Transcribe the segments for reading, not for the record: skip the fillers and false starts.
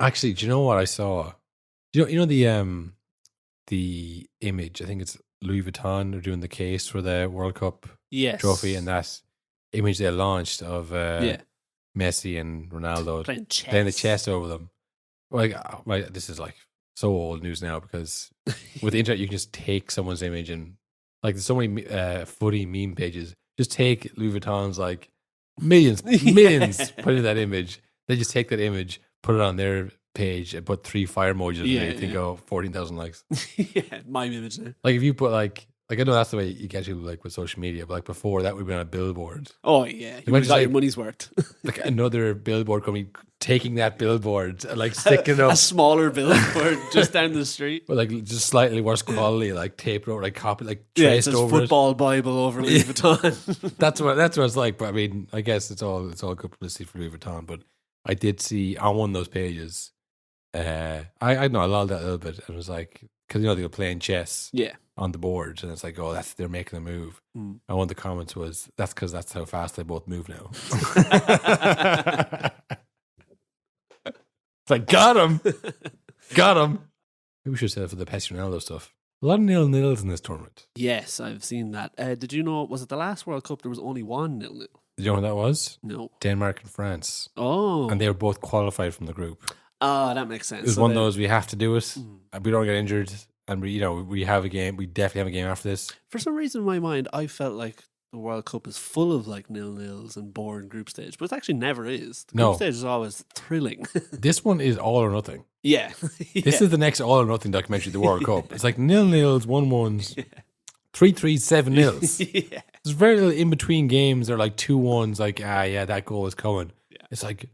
Actually, do you know what I saw? You know the image. I think it's Louis Vuitton are doing the case for the World Cup trophy, and that image they launched of Messi and Ronaldo playing the chess over them. Like, this is like so old news now because with the internet you can just take someone's image and like there's so many footy meme pages. Just take Louis Vuitton's like millions put in that image. They just take that image, put it on their page, and put 3 fire emojis underneath and go 14,000 likes. My image now. Like if you put like I know that's the way you get people like with social media, but like before that would be on a billboard. Oh yeah, you got your money's worth. Like another billboard company taking that billboard and like sticking up a smaller billboard just down the street, but like just slightly worse quality, like taped over, like copy, like traced over football Bible over Louis Vuitton. That's what it's like. But I mean, I guess it's all good publicity for Louis Vuitton. But I did see on one of those pages. I know I lolled that a little bit and it was like because they were playing chess. On the board, and it's like, oh, they're making a move. And one of the comments was, that's because that's how fast they both move now. It's like, got him. Maybe we should say that for the Messi Ronaldo stuff. A lot of 0-0s in this tournament. Yes, I've seen that. Did you know, was it the last World Cup there was only 1 0-0? Did you know what that was? No. Denmark and France. Oh. And they were both qualified from the group. Oh, that makes sense. It was one of those, we have to do it. We don't get injured. And we have a game. We definitely have a game after this. For some reason in my mind, I felt like the World Cup is full of like 0-0s and boring group stage, but it actually never is. The group stage is always thrilling. This one is all or nothing. Yeah. This is the next all or nothing documentary, the World Cup. It's like 0-0s, 1-1s, 3-3s, 7-0s. Yeah. There's very little in between games. They're like 2-1s, like, that goal is coming. Yeah. It's like,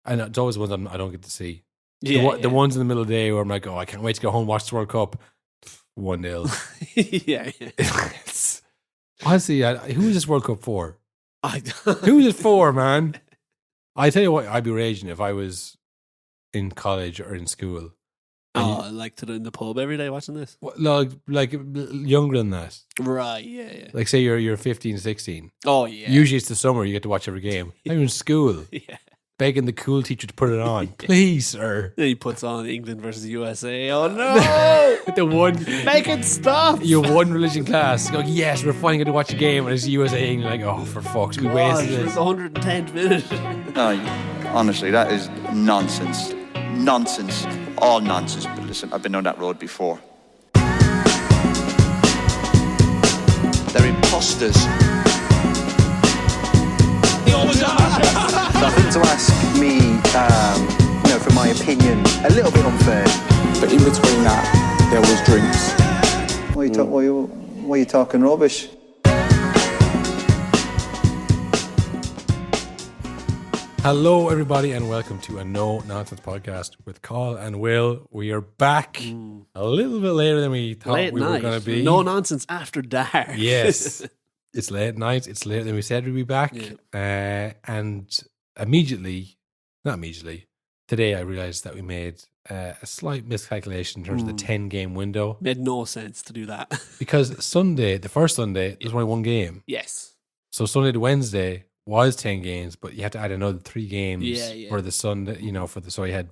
and it's always the ones I don't get to see. The ones in the middle of the day where I'm like, oh, I can't wait to go home and watch the World Cup. 1-0. Yeah. Honestly, who is this World Cup for? Who is it for, man? I tell you what, I'd be raging if I was in college or in school. Like in the pub every day watching this? Like younger than that. Right, yeah. Like say you're 15, 16. Oh, yeah. Usually it's the summer, you get to watch every game. Now you're in school. Yeah. Begging the cool teacher to put it on. Please, sir. Then he puts on England versus USA. Oh no! The one make it stop. Your one religion class. Go, yes, we're finally going to watch a game and it's USA England. Like, oh, for fuck's sake, we wasted this. It's 110th minute. No, honestly, that is nonsense. Nonsense. All nonsense. But listen, I've been on that road before. They're imposters. He always are. I think to ask me, for my opinion, a little bit unfair. But in between that, there was drinks. Why are you talking rubbish? Hello, everybody, and welcome to a No Nonsense podcast with Carl and Will. We are back a little bit later than we thought we were going to be. No nonsense after dark. Yes. It's late night. It's later than we said we'd be back. Yeah. And not immediately, today I realized that we made a slight miscalculation in terms of the 10-game window. Made no sense to do that. Because the first Sunday, there's only one game. Yes. So Sunday to Wednesday was 10 games, but you had to add another 3 games for the Sunday, so you had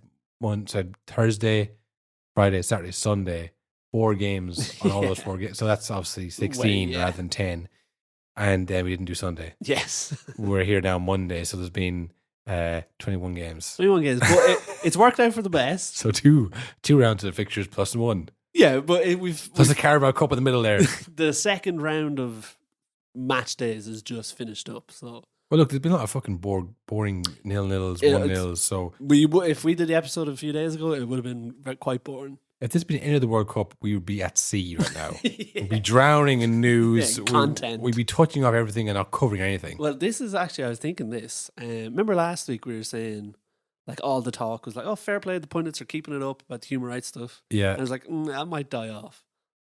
Thursday, Friday, Saturday, Sunday, 4 games on all those 4 games. So that's obviously 16 rather than 10. And then we didn't do Sunday. Yes. We're here now Monday, so there's been 21 games. 21 games, but it's worked out for the best. So two rounds of the fixtures plus 1. Yeah, but plus the Carabao Cup in the middle there. The second round of match days is just finished up. So well, look, there's been a lot of fucking boring 0-0s, 1-0s. So if we did the episode a few days ago, it would have been quite boring. If this had been the end of the World Cup, we would be at sea right now. We'd be drowning in news. Content. We'd be touching off everything and not covering anything. Well, this is actually, I was thinking this. Remember last week we were saying, like, all the talk was like, oh, fair play, the pundits are keeping it up about the human rights stuff. Yeah. And I was like, that might die off.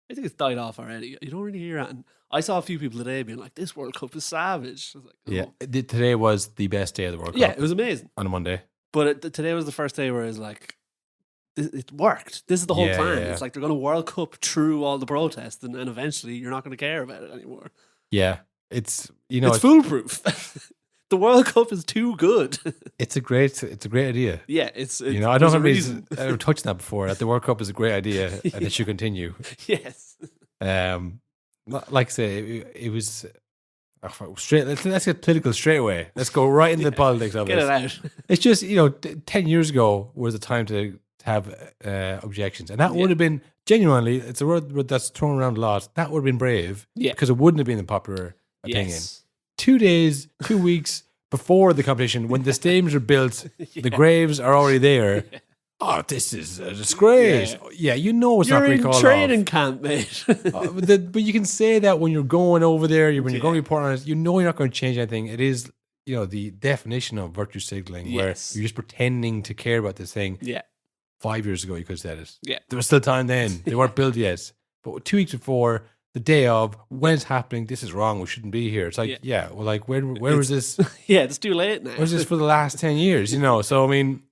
I think it's died off already. You don't really hear that. And I saw a few people today being like, this World Cup is savage. I was like, oh. Yeah. Today was the best day of the World Cup. Yeah, it was amazing. On a Monday. But today was the first day where I was like, it worked. This is the whole plan. Yeah. It's like they're going to World Cup through all the protests, and eventually you're not going to care about it anymore. Yeah, it's it's foolproof. The World Cup is too good. It's a great idea. Yeah, it's I don't know if anybody's reason. ever touched that before. That the World Cup is a great idea and it should continue. Yes. Like I say, it was straight. Let's get political straight away. Let's go right into the politics of Get this. it out. It's just 10 years ago was the time to have objections, and that would have been genuinely. It's a word that's thrown around a lot. That would have been brave, because it wouldn't have been the popular opinion. Yes. 2 days, 2 weeks before the competition, when the stadiums are built, the graves are already there. Oh, this is a disgrace. Yeah, it's not You're going to be in called training off. camp, mate. But you can say that when you're going over there, when you're going to report on it, you're not going to change anything. It is, the definition of virtue signaling, where you're just pretending to care about this thing. Yeah. 5 years ago, you could have said it. Yeah. There was still time then. They weren't built yet. But 2 weeks before, the day of, when it's happening, this is wrong. We shouldn't be here. It's like, where was this? Yeah, it's too late now. Where was this for the last 10 years? So, I mean,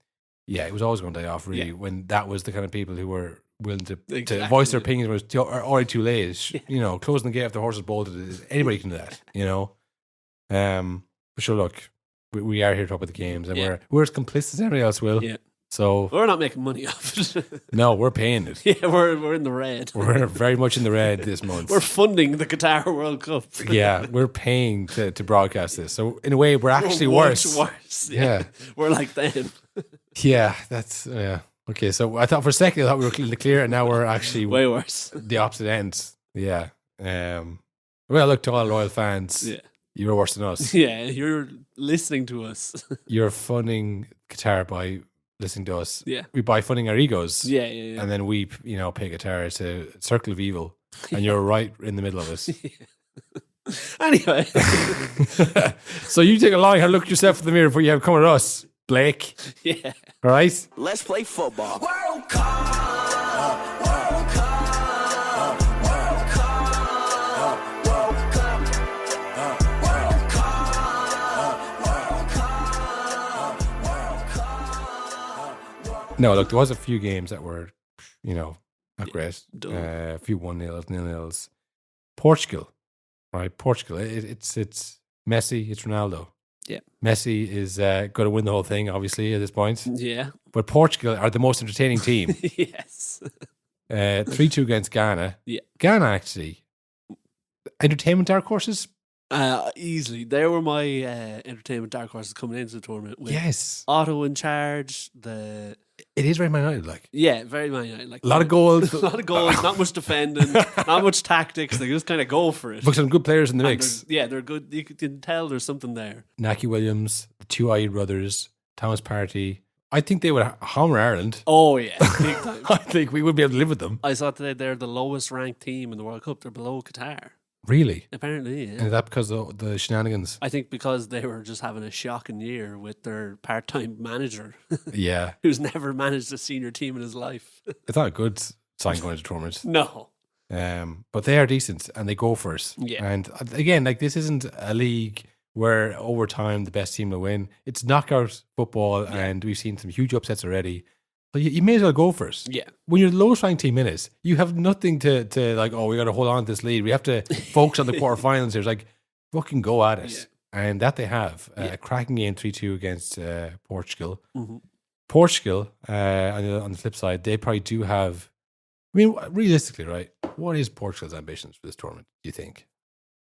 it was always going to die off, really, when that was the kind of people who were willing to voice their opinions when it was already too late. Closing the gate after the horse is bolted. Anybody can do that, But sure, look, we are here to talk about the games, and we're as complicit as anybody else will. Yeah. So we're not making money off it. No, we're paying it. Yeah, we're in the red. We're very much in the red this month. We're funding the Qatar World Cup. Yeah, we're paying to broadcast this. So in a way, we're actually worse. Yeah. We're like them. Yeah, that's okay. So I thought for a second we were in the clear, and now we're actually way worse. The opposite ends. Yeah. Well, look, to all loyal fans. Yeah. You're worse than us. Yeah, you're listening to us. You're funding Qatar by listening to us. Yeah. We by funding our egos. Yeah. And then we, pay Qatar to circle of evil. And you're right in the middle of us. Anyway. So you take a long hard look at yourself in the mirror before you have come at us, Blake. Yeah. All right? Let's play football. World Cup. World Cup. World Cup. World Cup. World Cup. World Cup. World Cup. No, look, there was a few games that were, not great. A few 1-0, 0-0s. Portugal, right? Portugal. It's Messi, it's Ronaldo. Yeah. Messi is going to win the whole thing, obviously, at this point. Yeah. But Portugal are the most entertaining team. Yes. 3-2 against Ghana. Yeah. Ghana, actually. Entertainment dark horses? Easily. They were my entertainment dark horses coming into the tournament. With Yes. Otto in charge. It is very Man United, like. Yeah, very Man United. Like, a lot of goals. A lot of goals, not much defending, not much tactics. They just kind of go for it. But some good players in the mix. They're good. You can tell there's something there. Naki Williams, the two Ayed brothers, Thomas Partey. I think they would hammer Ireland. Oh, yeah. Big time. I think we would be able to live with them. I saw today they're the lowest ranked team in the World Cup. They're below Qatar. Really? Apparently, yeah. And is that because of the shenanigans? I think because they were just having a shocking year with their part-time manager. Yeah. Who's never managed a senior team in his life. It's not a good sign going to tournaments. No. But they are decent and they go for it. Yeah. And again, like, this isn't a league where over time the best team will win. It's knockout football, and we've seen some huge upsets already. But you may as well go for it. Yeah. When you're the lowest ranked team in it, you have nothing to like, we got to hold on to this lead. We have to focus on the quarterfinals here. It's like, fucking go at it. Yeah. And that they have. A cracking game 3-2 against Portugal. Mm-hmm. Portugal, on the flip side, they probably do have, I mean, realistically, right? What is Portugal's ambitions for this tournament, do you think?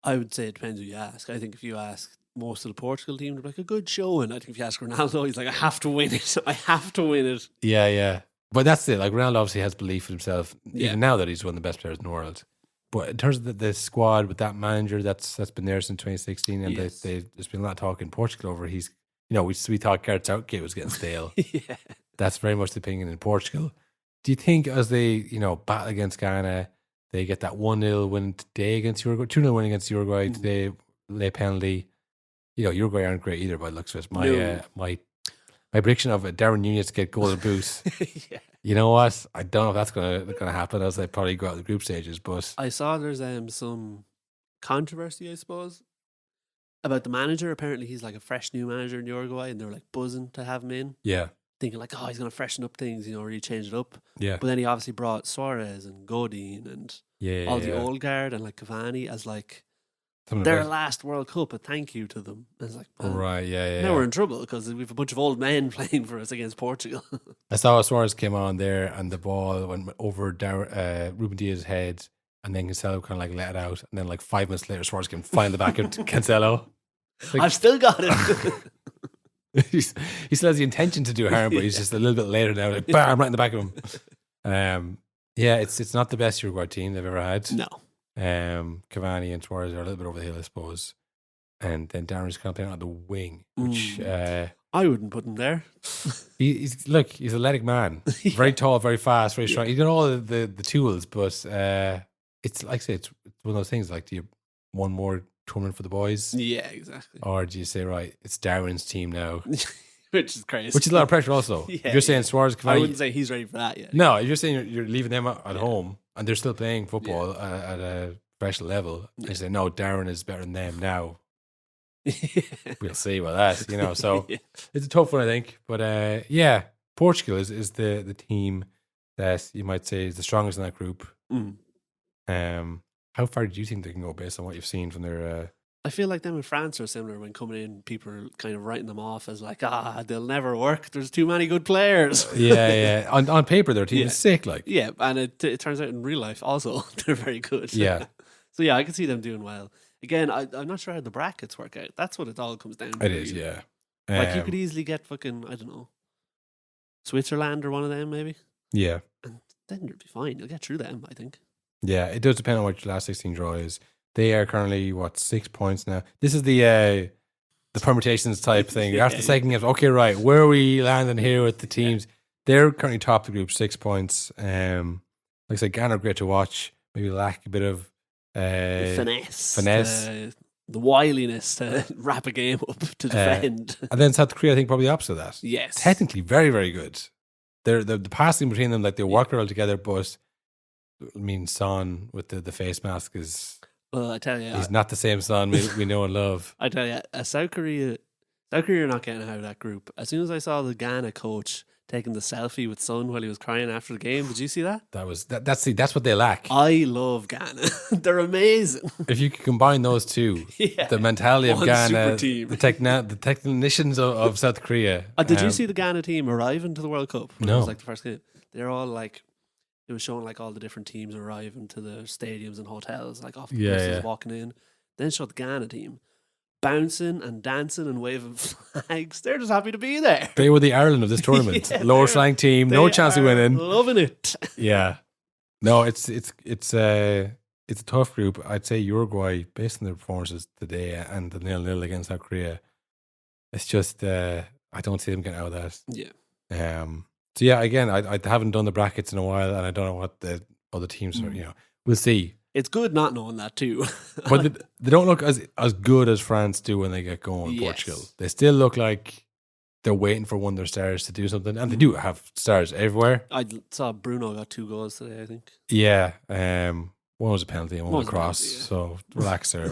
I would say it depends who you ask. I think if you ask most of the Portugal team, they're like, a good show. And I think if you ask Ronaldo, he's like, I have to win it. I have to win it. Yeah. But that's it. Like, Ronaldo obviously has belief in himself, even now that he's one of the best players in the world. But in terms of the squad with that manager that's been there since 2016, and there's been a lot of talk in Portugal over. He's, we thought Gareth Southgate was getting stale. Yeah. That's very much the opinion in Portugal. Do you think as they, battle against Ghana, they get that 1-0 win today against Uruguay, 2-0 win against Uruguay today, lay penalty? Uruguay aren't great either by the looks of it. My prediction of Darwin Núñez to get golden boot. Yeah. You know what? I don't know if that's gonna happen, as they probably go out the group stages. But I saw there's some controversy, I suppose, about the manager. Apparently, he's like a fresh new manager in Uruguay, and they were like buzzing to have him in. Yeah, thinking like, he's gonna freshen up things, really change it up. Yeah, but then he obviously brought Suarez and Godin and all the old guard and like Cavani as like their last World Cup, a thank you to them. And it's like, well, right, yeah. Now we're in trouble because we have a bunch of old men playing for us against Portugal. I saw Suarez came on there and the ball went over Ruben Diaz's head, and then Cancelo kind of like let it out, and then like 5 minutes later, Suarez came flying the back of Cancelo. Like, I've still got it. he still has the intention to do harm, but he's just a little bit later now, like bam, right in the back of him. Yeah, it's not the best Uruguay team they've ever had. No. Cavani and Suarez are a little bit over the hill, I suppose. And then Darren's kind of playing on the wing, which I wouldn't put him there. he's athletic man, very tall, very fast, very strong. He's got all the tools, but it's like I say, it's one of those things. Like, do you one more tournament for the boys? Yeah, exactly. Or do you say, right, it's Darren's team now? Which is crazy. Which is a lot of pressure also. Yeah, if you're saying Suarez, Cavani, I wouldn't say he's ready for that yet. No, if you're saying you're leaving them at home and they're still playing football at a professional level, and you say, no, Darren is better than them now. We'll see about that, So it's a tough one, I think. But Portugal is the team that you might say is the strongest in that group. How far do you think they can go based on what you've seen from their? I feel like them and France are similar. When coming in, people are kind of writing them off as like, they'll never work. There's too many good players. Yeah. On paper, their team is sick. Like, yeah, and it turns out in real life also they're very good. Yeah. So yeah, I can see them doing well. Again, I'm not sure how the brackets work out. That's what it all comes down to. It is, yeah. Like you could easily get fucking, I don't know, Switzerland or one of them maybe. Yeah. And then you'll be fine. You'll get through them, I think. Yeah, it does depend on what your last 16 draw is. They are currently 6 points now. This is the permutations type thing. After the second game, okay, right, where are we landing here with the teams? They're currently top of the group, 6 points. Like I said, Ghana are great to watch. Maybe lack a bit of finesse, the wiliness to wrap a game up to defend. And then South Korea, I think, probably the opposite of that. Yes, technically very, very good. They're the passing between them, like they work well together. But I mean, Son with the face mask is. Well, I tell you, he's not the same Son we know and love. I tell you, South Korea are not getting out of that group. As soon as I saw the Ghana coach taking the selfie with Son while he was crying after the game, did you see that? That's what they lack. I love Ghana. They're amazing. If you could combine those two, the mentality of Ghana, the technicians of South Korea. Did you see the Ghana team arriving to the World Cup? No. It was like the first game. They're all like, it was showing like all the different teams arriving to the stadiums and hotels, like off the buses walking in. Then showed the Ghana team bouncing and dancing and waving flags. They're just happy to be there. They were the Ireland of this tournament. Lowest ranked team, no chance of winning. Loving it. Yeah. No, it's a tough group. I'd say Uruguay, based on their performances today and the 0-0 against South Korea, it's just I don't see them getting out of that. Yeah. So yeah, again, I haven't done the brackets in a while, and I don't know what the other teams are. We'll see. It's good not knowing that too. But they don't look as good as France do when they get going. Portugal, they still look like they're waiting for one of their stars to do something, and they do have stars everywhere. I saw Bruno got 2 goals today, I think. Yeah, one was a penalty and one was a cross. So relax there.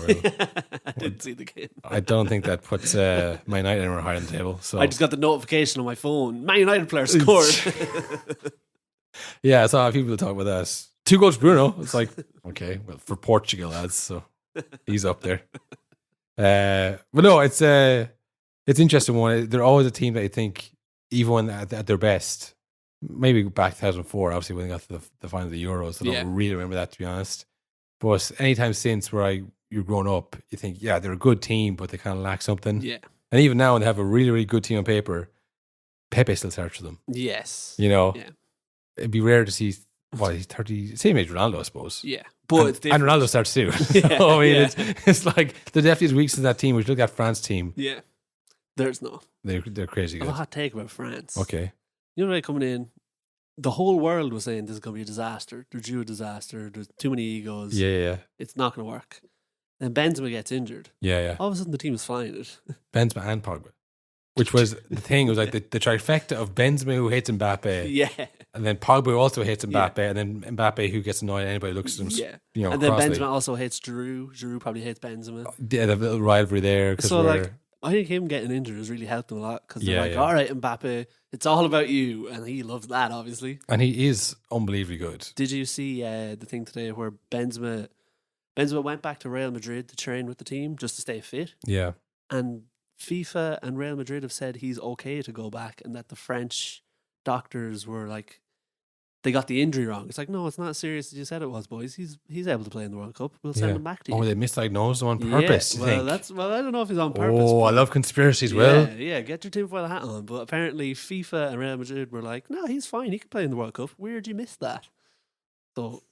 I didn't see the game. I don't think that puts Man United anywhere high on the table. So I just got the notification on my phone. Man United player scored. Yeah, I saw people talk about that. 2 goals for Bruno. It's like, okay, well, for Portugal, lads. So he's up there. But no, it's an interesting one. They're always a team that I think, even when at their best, maybe back 2004, obviously when they got to the final of the Euros. I don't really remember that, to be honest. But anytime since you're growing up, you think, yeah, they're a good team, but they kind of lack something. Yeah. And even now, when they have a really, really good team on paper, Pepe still starts for them. Yes. Yeah. It'd be rare to see. Well, he's 30, same age Ronaldo, I suppose. Yeah. But and Ronaldo starts too. So, it's like the definitely is weakness in that team. We look at France team. Yeah. There's no. They're crazy good. I have a hot take about France. Okay. You know, coming in, the whole world was saying this is going to be a disaster. They're due a disaster. There's too many egos. Yeah. It's not going to work. Then Benzema gets injured. Yeah. All of a sudden, the team is flying it. Benzema and Pogba. Which was the thing. It was like the trifecta of Benzema who hates Mbappe. Yeah. And then Pogba also hates Mbappe. Yeah. And then Mbappe who gets annoyed at anybody looks at him. Yeah. And then Benzema also hates Giroud. Giroud probably hates Benzema. Yeah, the little rivalry there. So I think him getting injured has really helped him a lot because they're all right, Mbappe, it's all about you. And he loves that, obviously. And he is unbelievably good. Did you see the thing today where Benzema Benzema went back to Real Madrid to train with the team just to stay fit. Yeah. And FIFA and Real Madrid have said he's okay to go back, and that the French doctors were like, they got the injury wrong. It's like, no, it's not as serious as you said it was, boys. He's able to play in the World Cup. We'll send him back to you. Oh, they misdiagnosed him on purpose, you think? I don't know if he's on purpose. Oh, I love conspiracies, Will. Yeah, get your tinfoil hat on. But apparently FIFA and Real Madrid were like, no, he's fine. He can play in the World Cup. Weird you missed that. So,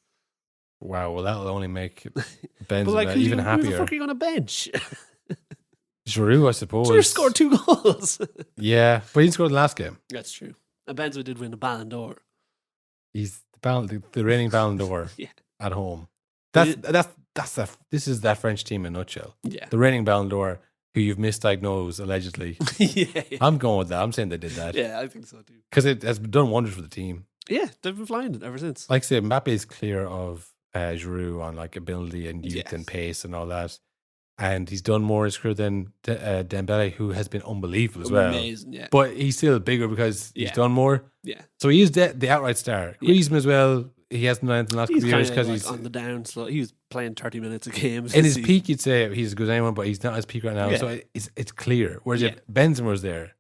wow, well, that'll only make Benzema but like, even who happier. the fuck are you on a bench? Giroud, I suppose. Giroud scored 2 goals. Yeah, but he didn't score the last game. That's true. And Benzema did win the Ballon d'Or. He's the reigning Ballon d'Or at home. This is that French team in a nutshell. Yeah. The reigning Ballon d'Or, who you've misdiagnosed allegedly. yeah. I'm going with that. I'm saying they did that. Yeah, I think so too. Because it has done wonders for the team. Yeah, they've been flying it ever since. Like I said, Mbappe is clear of Giroud on like ability and youth and pace and all that. And he's done more in his career than Dembele, who has been unbelievable as well. Amazing, yeah. But he's still bigger because he's done more. Yeah. So he is the outright star. Griezmann as well. He hasn't done anything the last couple of years because like he's on the down slow. He was playing 30 minutes a game. In his peak, you'd say he's as good as anyone, but he's not at his peak right now. Yeah. So it's clear. Whereas if Benzema was there,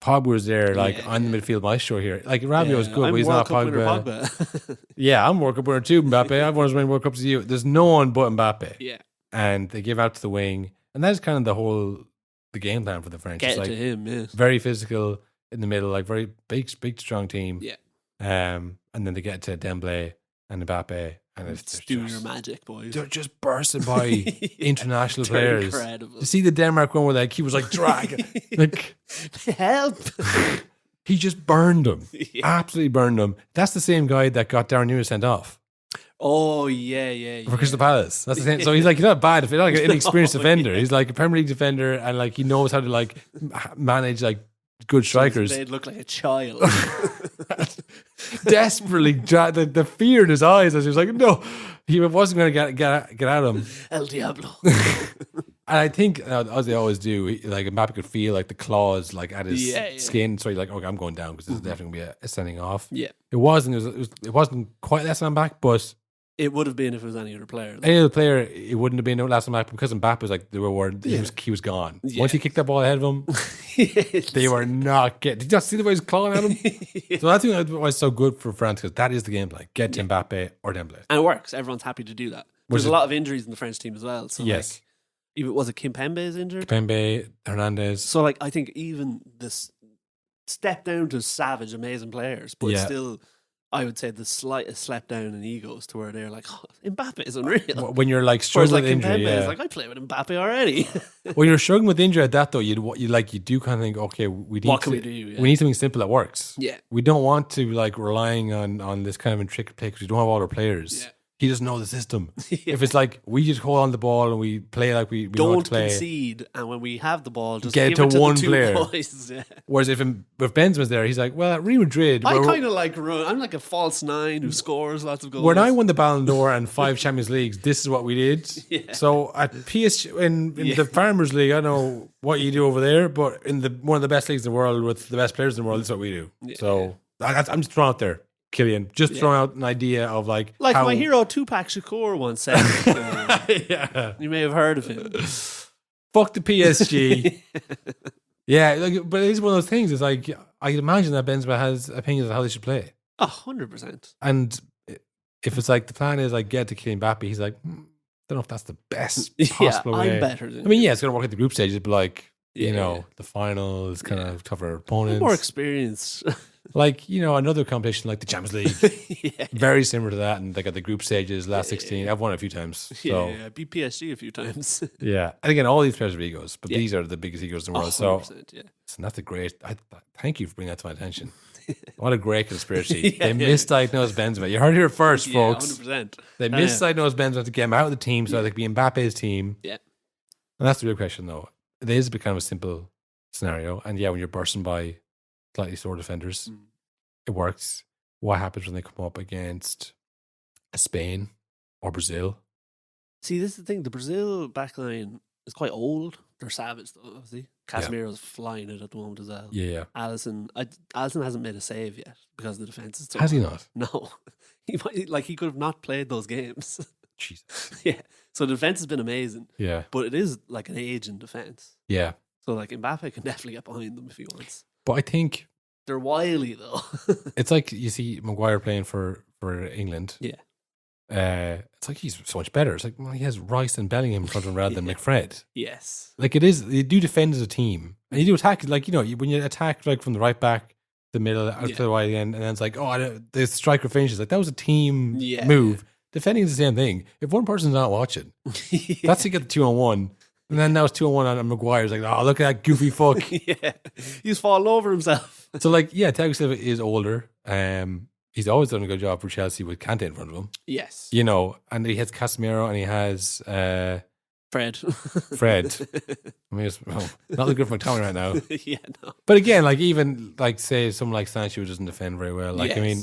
Pogba was there, like on the midfield maestro here. Like Rabiot's good, but he's not Pogba. Yeah, I'm World Cup winner too, Mbappe. I've won as many World Cups as you. There's no one but Mbappe. Yeah. And they give out to the wing. And that's kind of the game plan for the French. Get it's like to him, yeah. Very physical in the middle, like very big, strong team. Yeah. And then they get to Dembele and Mbappe, and it's do your magic, boys. They're just bursting by international players. Incredible. You see the Denmark one where like he was like dragging, like help. He just burned them, absolutely burned them. That's the same guy that got Darren Newell sent off. Oh yeah. For Crystal Palace. That's the same. So he's like, he's not bad. He's not like an inexperienced defender. He's like a Premier League defender, and like he knows how to like manage like good strikers. They'd look like a child. Desperately, the fear in his eyes as he was like, no, he wasn't going to get at him. El Diablo. And I think, as they always do, like Mbappe could feel like the claws like at his skin. So he's like, okay, I'm going down because this is definitely going to be a sending off. Yeah, it wasn't quite less than back, but it would have been if it was any other player. Though. Any other player, it wouldn't have been no last time back because Mbappe was like they were worried he was gone. Yeah. Once he kicked that ball ahead of him, they were not getting. Did you see the way he's clawing at him? So that's why it's so good for France because that is the game plan: get to Mbappe or Dembele, and it works. Everyone's happy to do that. There's a lot of injuries in the French team as well. So yes, even was it Kimpembe is injured? Kimpembe, Hernandez. So like I think even this step down to savage, amazing players, but still. I would say the slightest slap down in egos to where they're like, oh, Mbappe is unreal. When you're like struggling with injury, Kimpembe is like, I play with Mbappe already. When you're struggling with injury at that though, you do kind of think, okay, we need we need something simple that works. Yeah, we don't want to like relying on this kind of intricate play because we don't have all our players. Yeah. He doesn't know the system. If it's like we just hold on the ball and we play like we don't know how to play. Concede, and when we have the ball, just get give it to one the two player. boys. Yeah. Whereas if Benzema's there, he's like, well, at Real Madrid, I kind of like run. I'm like a false nine who scores lots of goals. When I won the Ballon d'Or and 5 Champions Leagues, this is what we did. Yeah. So at PSG in the Farmers League, I know what you do over there, but in one of the best leagues in the world with the best players in the world, this is what we do. Yeah. So I'm just throwing out there. Killian, just throwing out an idea of like how my hero Tupac Shakur once said. You may have heard of him. Fuck the PSG. But it's one of those things. It's like I can imagine that Benzema has opinions on how they should play. 100%. And if it's like the plan is like get to Kylian Mbappe, he's like, don't know if that's the best possible way. I'm better than it's going to work at the group stages, but like the final is kind of tougher opponents. I'm more experienced. Like, another competition like the Champions League. Very similar to that. And they got the group stages, last 16. I've won it a few times. So. Yeah, beat PSG a few times. Yeah. And again, all these players have egos, but these are the biggest egos in the world. So that's a great. Thank you for bringing that to my attention. What a great conspiracy. They misdiagnosed Benzema. You heard it here first, folks. 100%. They misdiagnosed Benzema to get him out of the team so they could be Mbappe's team. Yeah. And that's the real question, though. It is a bit kind of a simple scenario. And when you're bursting by slightly sore defenders, it works. What happens when they come up against Spain or Brazil? See, this is the thing. The Brazil backline is quite old. They're savage, though, obviously. Casemiro's flying it at the moment as well. Yeah. Alisson hasn't made a save yet because the defense is so Has he not? No. He could have not played those games. Jesus. Yeah. So the defense has been amazing. Yeah. But it is like an aging defense. Yeah. So like Mbappe can definitely get behind them if he wants. But I think they're wily though. it's like you see Maguire playing for England. Yeah. It's like he's so much better. It's like, well, he has Rice and Bellingham in front of him rather than McFred. Yes. Like it is, you do defend as a team. And you do attack, like, you know, when you attack like from the right back, the middle, out to the wide end, and then it's like, oh, the striker finishes. Like that was a team move. Defending is the same thing. If one person's not watching, that's to get the 2-on-1. And then now it's 2-on-1 on Maguire's like, oh, look at that goofy fuck. Yeah. He's falling over himself. So like, yeah, Thiago Silva is older. He's always done a good job for Chelsea with Kante in front of him. Yes. You know, and he has Casemiro and he has Fred. I mean, it's not looking good for McTominay right now. Yeah, no. But again, like even like say someone like Sancho doesn't defend very well. Like I mean,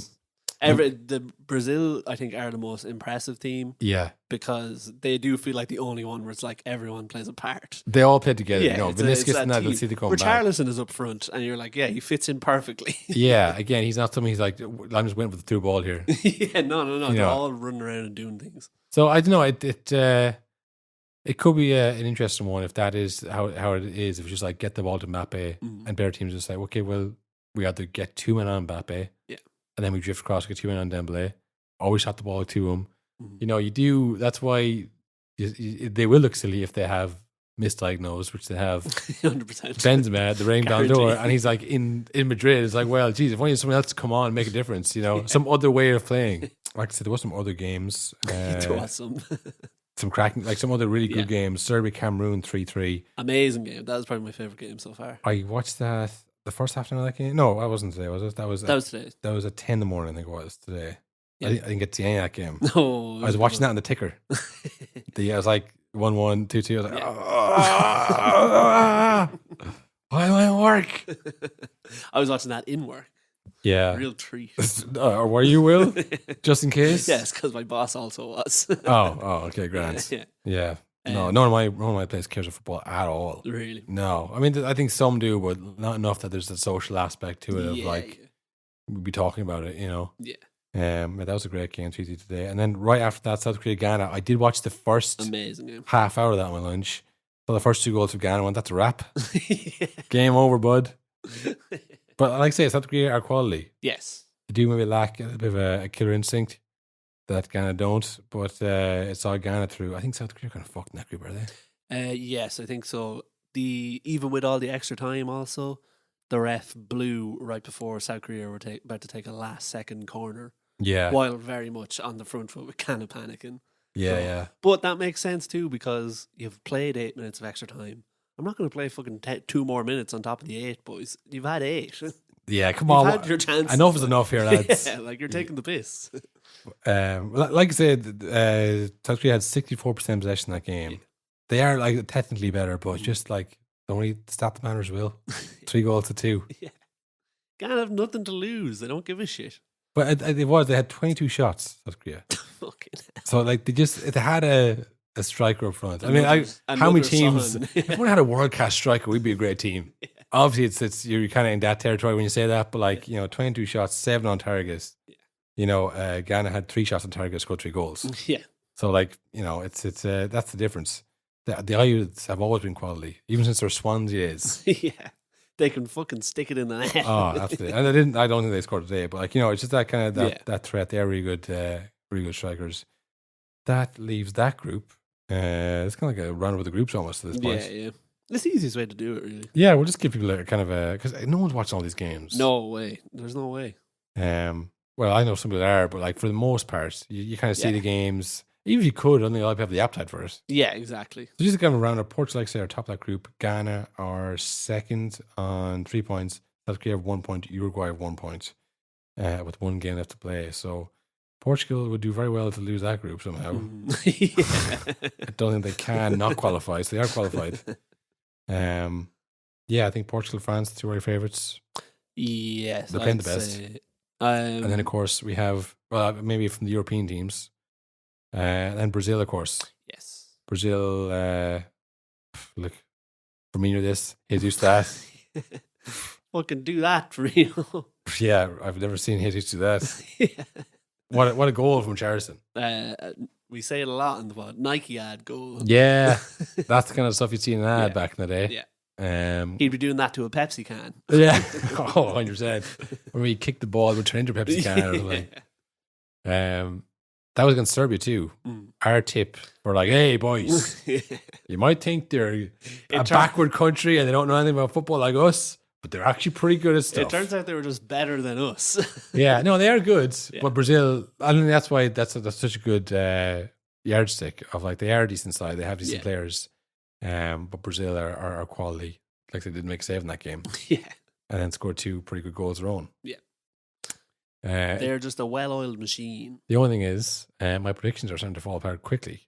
the Brazil I think are the most impressive team. Yeah, because they do feel like the only one where it's like everyone plays a part. They all play together. Yeah, you know, Vinicius and that, they'll see the come back. Richarlison is up front, and you're like, yeah, he fits in perfectly. Yeah, again, he's not something. He's like, I'm just waiting for the through ball here. Yeah, no. You They're know. all running around and doing things. So I don't know. It could be an interesting one if that is how it is. If it's just like get the ball to Mbappe and better teams just say, okay, well, we either get 2 men on Mbappe, and then we drift across, get 2 men on Dembele, or we shot the ball to him. You know, you do. That's why they will look silly if they have misdiagnosed, which they have. 100%. Benzema, the ring down door, and he's like in Madrid. It's like, well, geez, if only someone else to come on and make a difference, you know, some other way of playing. Like I said, there was some other games. There was some cracking, like some other really good games. Serbia, Cameroon, 3-3. Amazing game. That was probably my favorite game so far. I watched that the first half of that game. No, I wasn't today. Was it? That was today. That was at 10 in the morning. I think it was today. Yeah. I didn't get to any of that game. No, I was watching that on the ticker. I was like 1-1, 2-2. I was like, why am I at work? I was watching that in work. Yeah. Real treat. Or were you, Will? Just in case? Yes, because my boss also was. Okay, grand. Yeah. No, none of my players cares about football at all. Really? No. I mean, I think some do, but not enough that there's a social aspect to it of like, we'd be talking about it, you know? Yeah. That was a great game, 3-3 today. And then right after that, South Korea, Ghana. I did watch the first amazing game. Half hour of that on my lunch. So the first 2 goals of Ghana went, that's a wrap. Game over, bud. But like I say, South Korea are quality. Yes. They do maybe lack a bit of a killer instinct that Ghana don't, but it's all Ghana through. I think South Korea are kind of fucked in that group, are they? Yes, I think so. Even with all the extra time also, the ref blew right before South Korea were about to take a last second corner. Yeah. While very much on the front foot with kind of panicking. Yeah, so, yeah. But that makes sense too because you've played 8 minutes of extra time. I'm not going to play fucking 2 more minutes on top of the 8, boys. You've had 8. Yeah, come on. You've had your chance. Enough is enough here, lads. Yeah, like you're taking the piss. Like I said, South Korea had 64% possession in that game. Yeah. They are like technically better, but just like the only stat that matters, Will. 3 goals to 2. Yeah. Ghana have nothing to lose. They don't give a shit. But they had 22 shots, South Korea. So like they had a striker up front. I mean, how many teams? If we had a world class striker, we'd be a great team. Yeah. Obviously, it's you're kind of in that territory when you say that. But like 22 shots, 7 on targets. Yeah. You know, Ghana had 3 shots on target, scored 3 goals. Yeah. So like it's that's the difference. The Irish have always been quality, even since their Swansea days. Yeah. They can fucking stick it in the net. Oh, absolutely. And I don't think they scored today, but like it's just that kind of that threat. They're really good strikers. That leaves that group. It's kind of like a round with the groups almost at this point. Yeah. It's the easiest way to do it, really. Yeah, we'll just give people a kind of because no one's watching all these games. No way. There's no way. Well, I know some people are, but like for the most part, you kind of see the games. Even if you could, I don't think a lot of people have the appetite for it. Yeah, exactly. So just to kind of round up, Portugal, like I say, are top of that group. Ghana are second on 3 points. South Korea have 1 point. Uruguay have 1 point with 1 game left to play. So Portugal would do very well to lose that group somehow. I don't think they can not qualify, so they are qualified. I think Portugal, France, 2 are your favourites. Yes, they're playing the best. And then, of course, we have maybe from the European teams. And Brazil, of course. Yes. Brazil, look, Firmino this, Jesus that. Fucking do that for real. Yeah, I've never seen Jesus do that. Yeah. What a goal from Charleston. We say it a lot in the pod. Nike ad goal. Yeah, that's the kind of stuff you'd see in an ad back in the day. Yeah. He'd be doing that to a Pepsi can. Yeah. 100%. Or he kicked the ball, would turn into a Pepsi can or something. That was against Serbia too. Our tip for like, hey boys, you might think they're a backward country and they don't know anything about football like us, but they're actually pretty good at stuff. It turns out they were just better than us. Yeah, no, they are good. Yeah. But Brazil, I think that's why that's such a good yardstick of like they are a decent side. They have decent players. But Brazil are quality. Like they did make a save in that game. Yeah. And then scored 2 pretty good goals of their own. Yeah. They're just a well-oiled machine. The only thing is, my predictions are starting to fall apart quickly.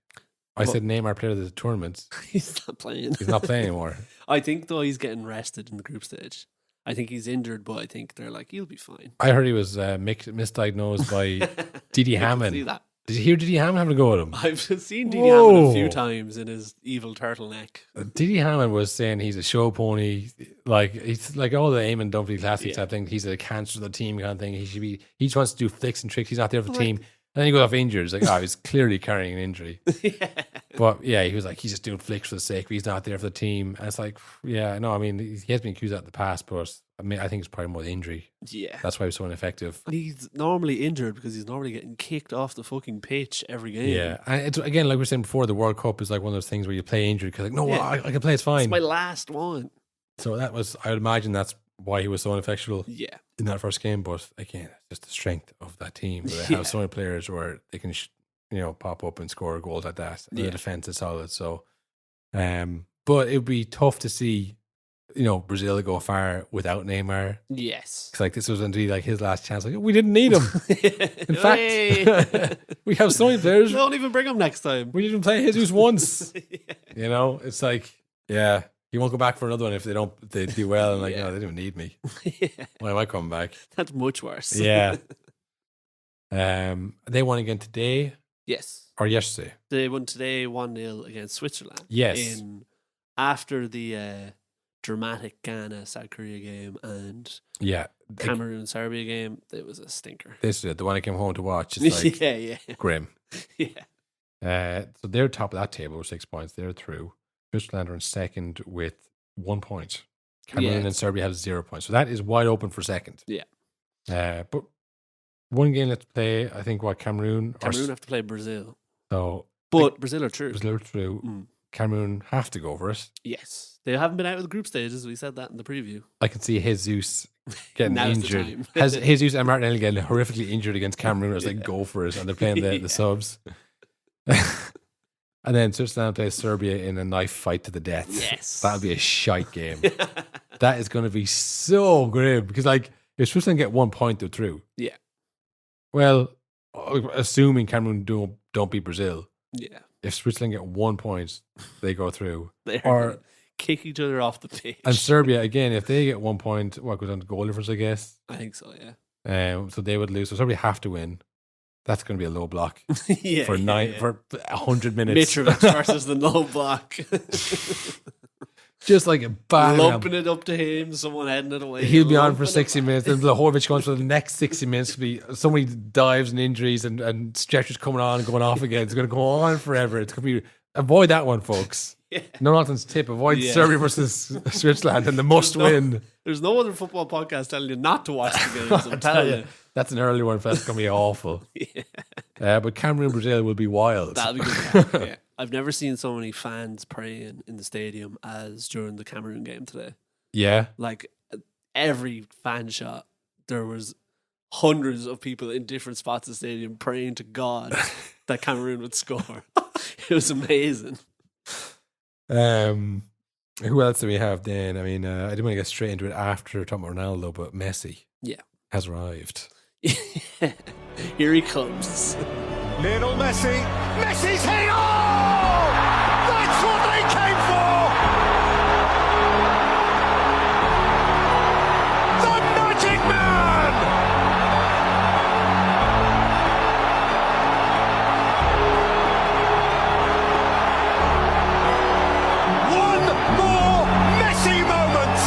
I said Neymar player of the tournament. He's not playing. He's not playing anymore. I think though he's getting rested in the group stage. I think he's injured, but I think they're like, he'll be fine. I heard he was misdiagnosed by Didi Hamann. See that. Did you hear Didi Hamann having a go at him? I've seen Didi Hamann a few times in his evil turtleneck. Didi Hamann was saying he's a show pony, like he's like all the Eamon Dunphy classics type thing. He's a cancer of the team kind of thing. He just wants to do flicks and tricks. He's not there for the team. And then he goes off injured. It's like, he's clearly carrying an injury. But yeah, he was like, he's just doing flicks for the sake, but he's not there for the team. And it's like, yeah, no, I mean, he has been accused of that in the past, but I mean, I think it's probably more the injury. Yeah. That's why he was so ineffective. He's normally injured because he's normally getting kicked off the fucking pitch every game. Yeah. And it's, again, like we were saying before, the World Cup is like one of those things where you play injured because, like, no, I can play, it's fine. It's my last one. So that was, I would imagine that's why he was so ineffectual in that first game. But again, it's just the strength of that team. They have so many players where they can, pop up and score a goal like that. And the defense is solid. So, but it would be tough to see, Brazil go far without Neymar. Yes. Because like this was indeed like his last chance. Like we didn't need him. In fact, we have so many players. Don't even bring him next time. We didn't play Jesus once. It's like, he won't go back for another one if they do well and like, no, they didn't need me. Why am I coming back? That's much worse. Yeah. They won again today. Yes. Or yesterday. They won today 1-0 against Switzerland. Yes. After the dramatic Ghana South Korea game and Cameroon Serbia game, it was a stinker. This is the one I came home to watch. It's like grim. Yeah. So they're top of that table with 6 points. They're through. Switzerland are in second with 1 point. Cameroon and Serbia have 0 points. So that is wide open for second. Yeah. But one game let's play, I think, Cameroon have to play Brazil. But Brazil are through. Brazil are through. Cameroon have to go for it. Yes. They haven't been out of the group stages. We said that in the preview. I can see Jesus getting injured. Jesus and Martinelli getting horrifically injured against Cameroon. I was like, go for it. And they're playing the subs. And then Switzerland plays Serbia in a knife fight to the death. Yes. That'll be a shite game. That is going to be so grim. Because like, if Switzerland get 1 point, they're through. Yeah. Well, assuming Cameroon don't beat Brazil. Yeah. If Switzerland get 1 point, they go through. Or kick each other off the pitch. And Serbia, again, if they get 1 point, what goes on to goal difference, I guess? I think so, yeah. So they would lose. So Serbia have to win. That's going to be a low block for 100 minutes. Mitrovic versus the low block. Just like a bang. Lumping it up to him, someone heading it away. He'll be on for 60 minutes. Then Vlahovic comes for the next 60 minutes. It'll be so many dives and injuries and stretchers coming on and going off again. It's going to go on forever. It's going to be, avoid that one, folks. Yeah. No nonsense tip. Avoid Serbia versus Switzerland and the must win. There's no other football podcast telling you not to watch the games. I'm telling you. That's an early one. That's going to be awful. But Cameroon, Brazil will be wild. That'll be good. Yeah. I've never seen so many fans praying in the stadium as during the Cameroon game today. Yeah. Like every fan shot, there was hundreds of people in different spots of the stadium praying to God that Cameroon would score. It was amazing. Who else do we have then? I mean, I didn't want to get straight into it after talking about Ronaldo, but Messi has arrived. Here he comes. Lionel Messi. Messi's hit! Oh! That's what they came for! The Magic Man! One more Messi moment!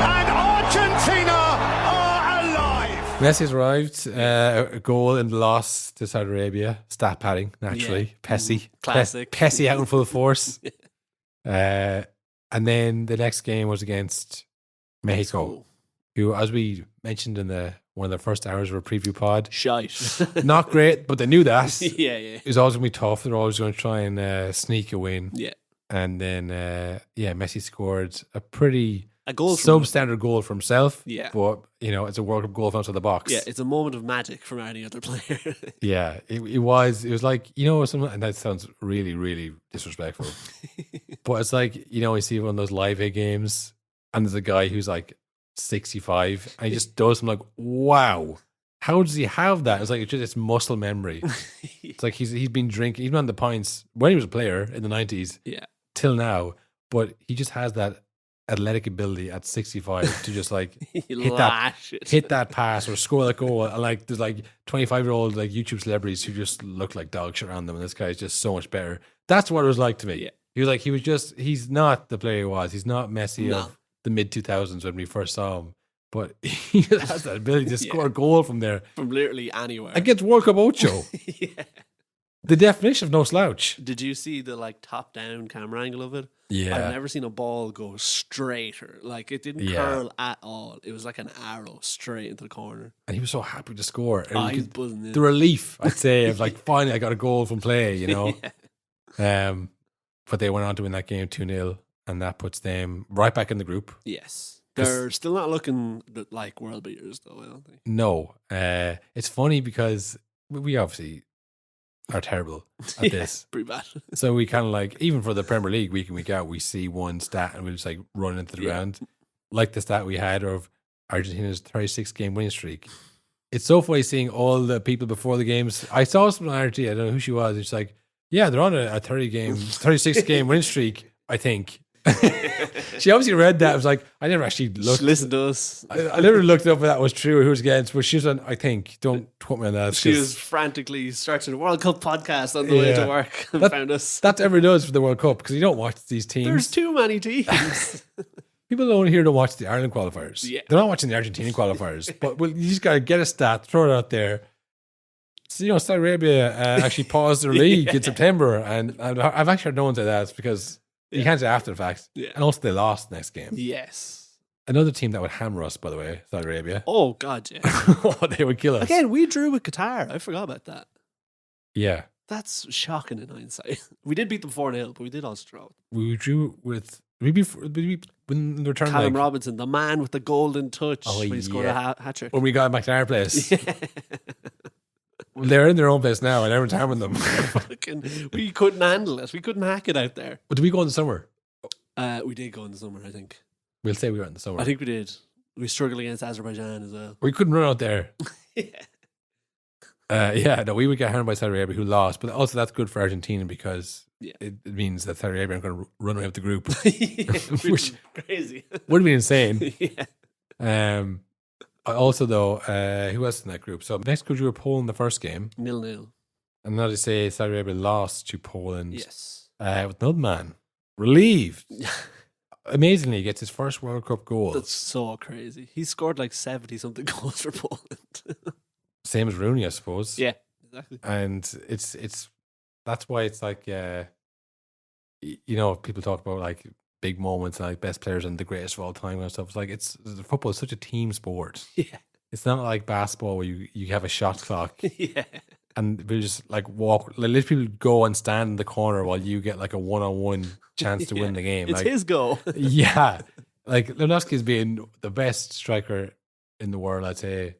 And Argentina are alive! Messi's arrived. A goal in the loss to Saudi Arabia. Stat padding, naturally. Pessi. Classic. Pessi out in full force. And then the next game was against Mexico, who, as we mentioned in one of the first hours of a preview pod, shite. Not great, but they knew that. Yeah. It was always going to be tough. They're always going to try and sneak a win. Yeah. And then, Messi scored a pretty goal substandard goal for himself. Yeah. But, it's a World Cup goal from outside the box. Yeah, it's a moment of magic from any other player. Yeah, it was like, and that sounds really, really disrespectful. But it's like, you see one of those live hit games and there's a guy who's like 65 and he just does something like, wow, how does he have that? It's like, it's muscle memory. It's like he's been drinking, even on the pints when he was a player in the 90s till now, but he just has that athletic ability at 65 to just like hit that pass or score that goal. And like there's like 25-year-old like YouTube celebrities who just look like dog shit around them, and this guy's just so much better. That's what it was like to me. Yeah. He's not the player he was. He's not Messi of the mid 2000s when we first saw him, but he has that ability to score a goal from there, from literally anywhere against World Cup Ocho. Yeah. The definition of no slouch. Did you see the like top down camera angle of it? Yeah. I've never seen a ball go straighter. Like it didn't curl at all. It was like an arrow straight into the corner. And he was so happy to score. He's buzzing in. The relief, I'd say, of like, finally I got a goal from play, But they went on to win that game 2-0, and that puts them right back in the group. Yes. They're still not looking like world beaters, though, I don't think. No. It's funny because we obviously are terrible at this. Pretty bad. So we kind of like, even for the Premier League week in, week out, we see one stat and we just like run into the ground. Like the stat we had of Argentina's 36-game winning streak. It's so funny seeing all the people before the games. I saw someone on RT, I don't know who she was. It's like, yeah, they're on a 36-game winning streak, I think. She obviously read that. I was like, I never actually looked. Listen to us. I never looked up if that was true or who was against, but she was on, I think, don't quote me on that. She was frantically searching a World Cup podcast on the way to work and found us. That's ever does for the World Cup, because you don't watch these teams. There's too many teams. People don't here to watch the Ireland qualifiers. Yeah. They're not watching the Argentinian qualifiers. But you just got to get a stat, throw it out there. So, Saudi Arabia actually paused their league in September, and I've actually heard no one say that because you can't say after the fact. Yeah. And also they lost the next game. Yes. Another team that would hammer us, by the way, Saudi Arabia. Oh, God, yeah. They would kill us. Again, we drew with Qatar. I forgot about that. Yeah. That's shocking in hindsight. We did beat them 4-0, but we did also draw. We drew with... when the return Callum Robinson, the man with the golden touch when he scored a hat-trick. When we got back to our place. They're in their own place now and everyone's hammering them. We couldn't handle it. We couldn't hack it out there. But did we go in the summer? We did go in the summer, I think. We'll say we went in the summer. I think we did. We struggled against Azerbaijan as well. We couldn't run out there. Yeah. No, we would get hammered by Saudi Arabia, who lost. But also that's good for Argentina because it means that Saudi Arabia aren't going to run away with the group. Which crazy. Would be insane. Yeah. Also, though, who else in that group? So Mexico drew Poland the first game. 0-0. And now they say Saudi Arabia lost to Poland. Yes. With another man. Relieved. Amazingly, he gets his first World Cup goal. That's so crazy. He scored like 70-something goals for Poland. Same as Rooney, I suppose. Yeah, exactly. And it's that's why it's like, people talk about like big moments and like best players and the greatest of all time and stuff. It's like football is such a team sport. Yeah. It's not like basketball where you have a shot clock. Yeah. And we just like walk, let people go and stand in the corner while you get like a one-on-one chance to win the game. It's like, his goal. Yeah. Like Lewandoski has been the best striker in the world, I'd say.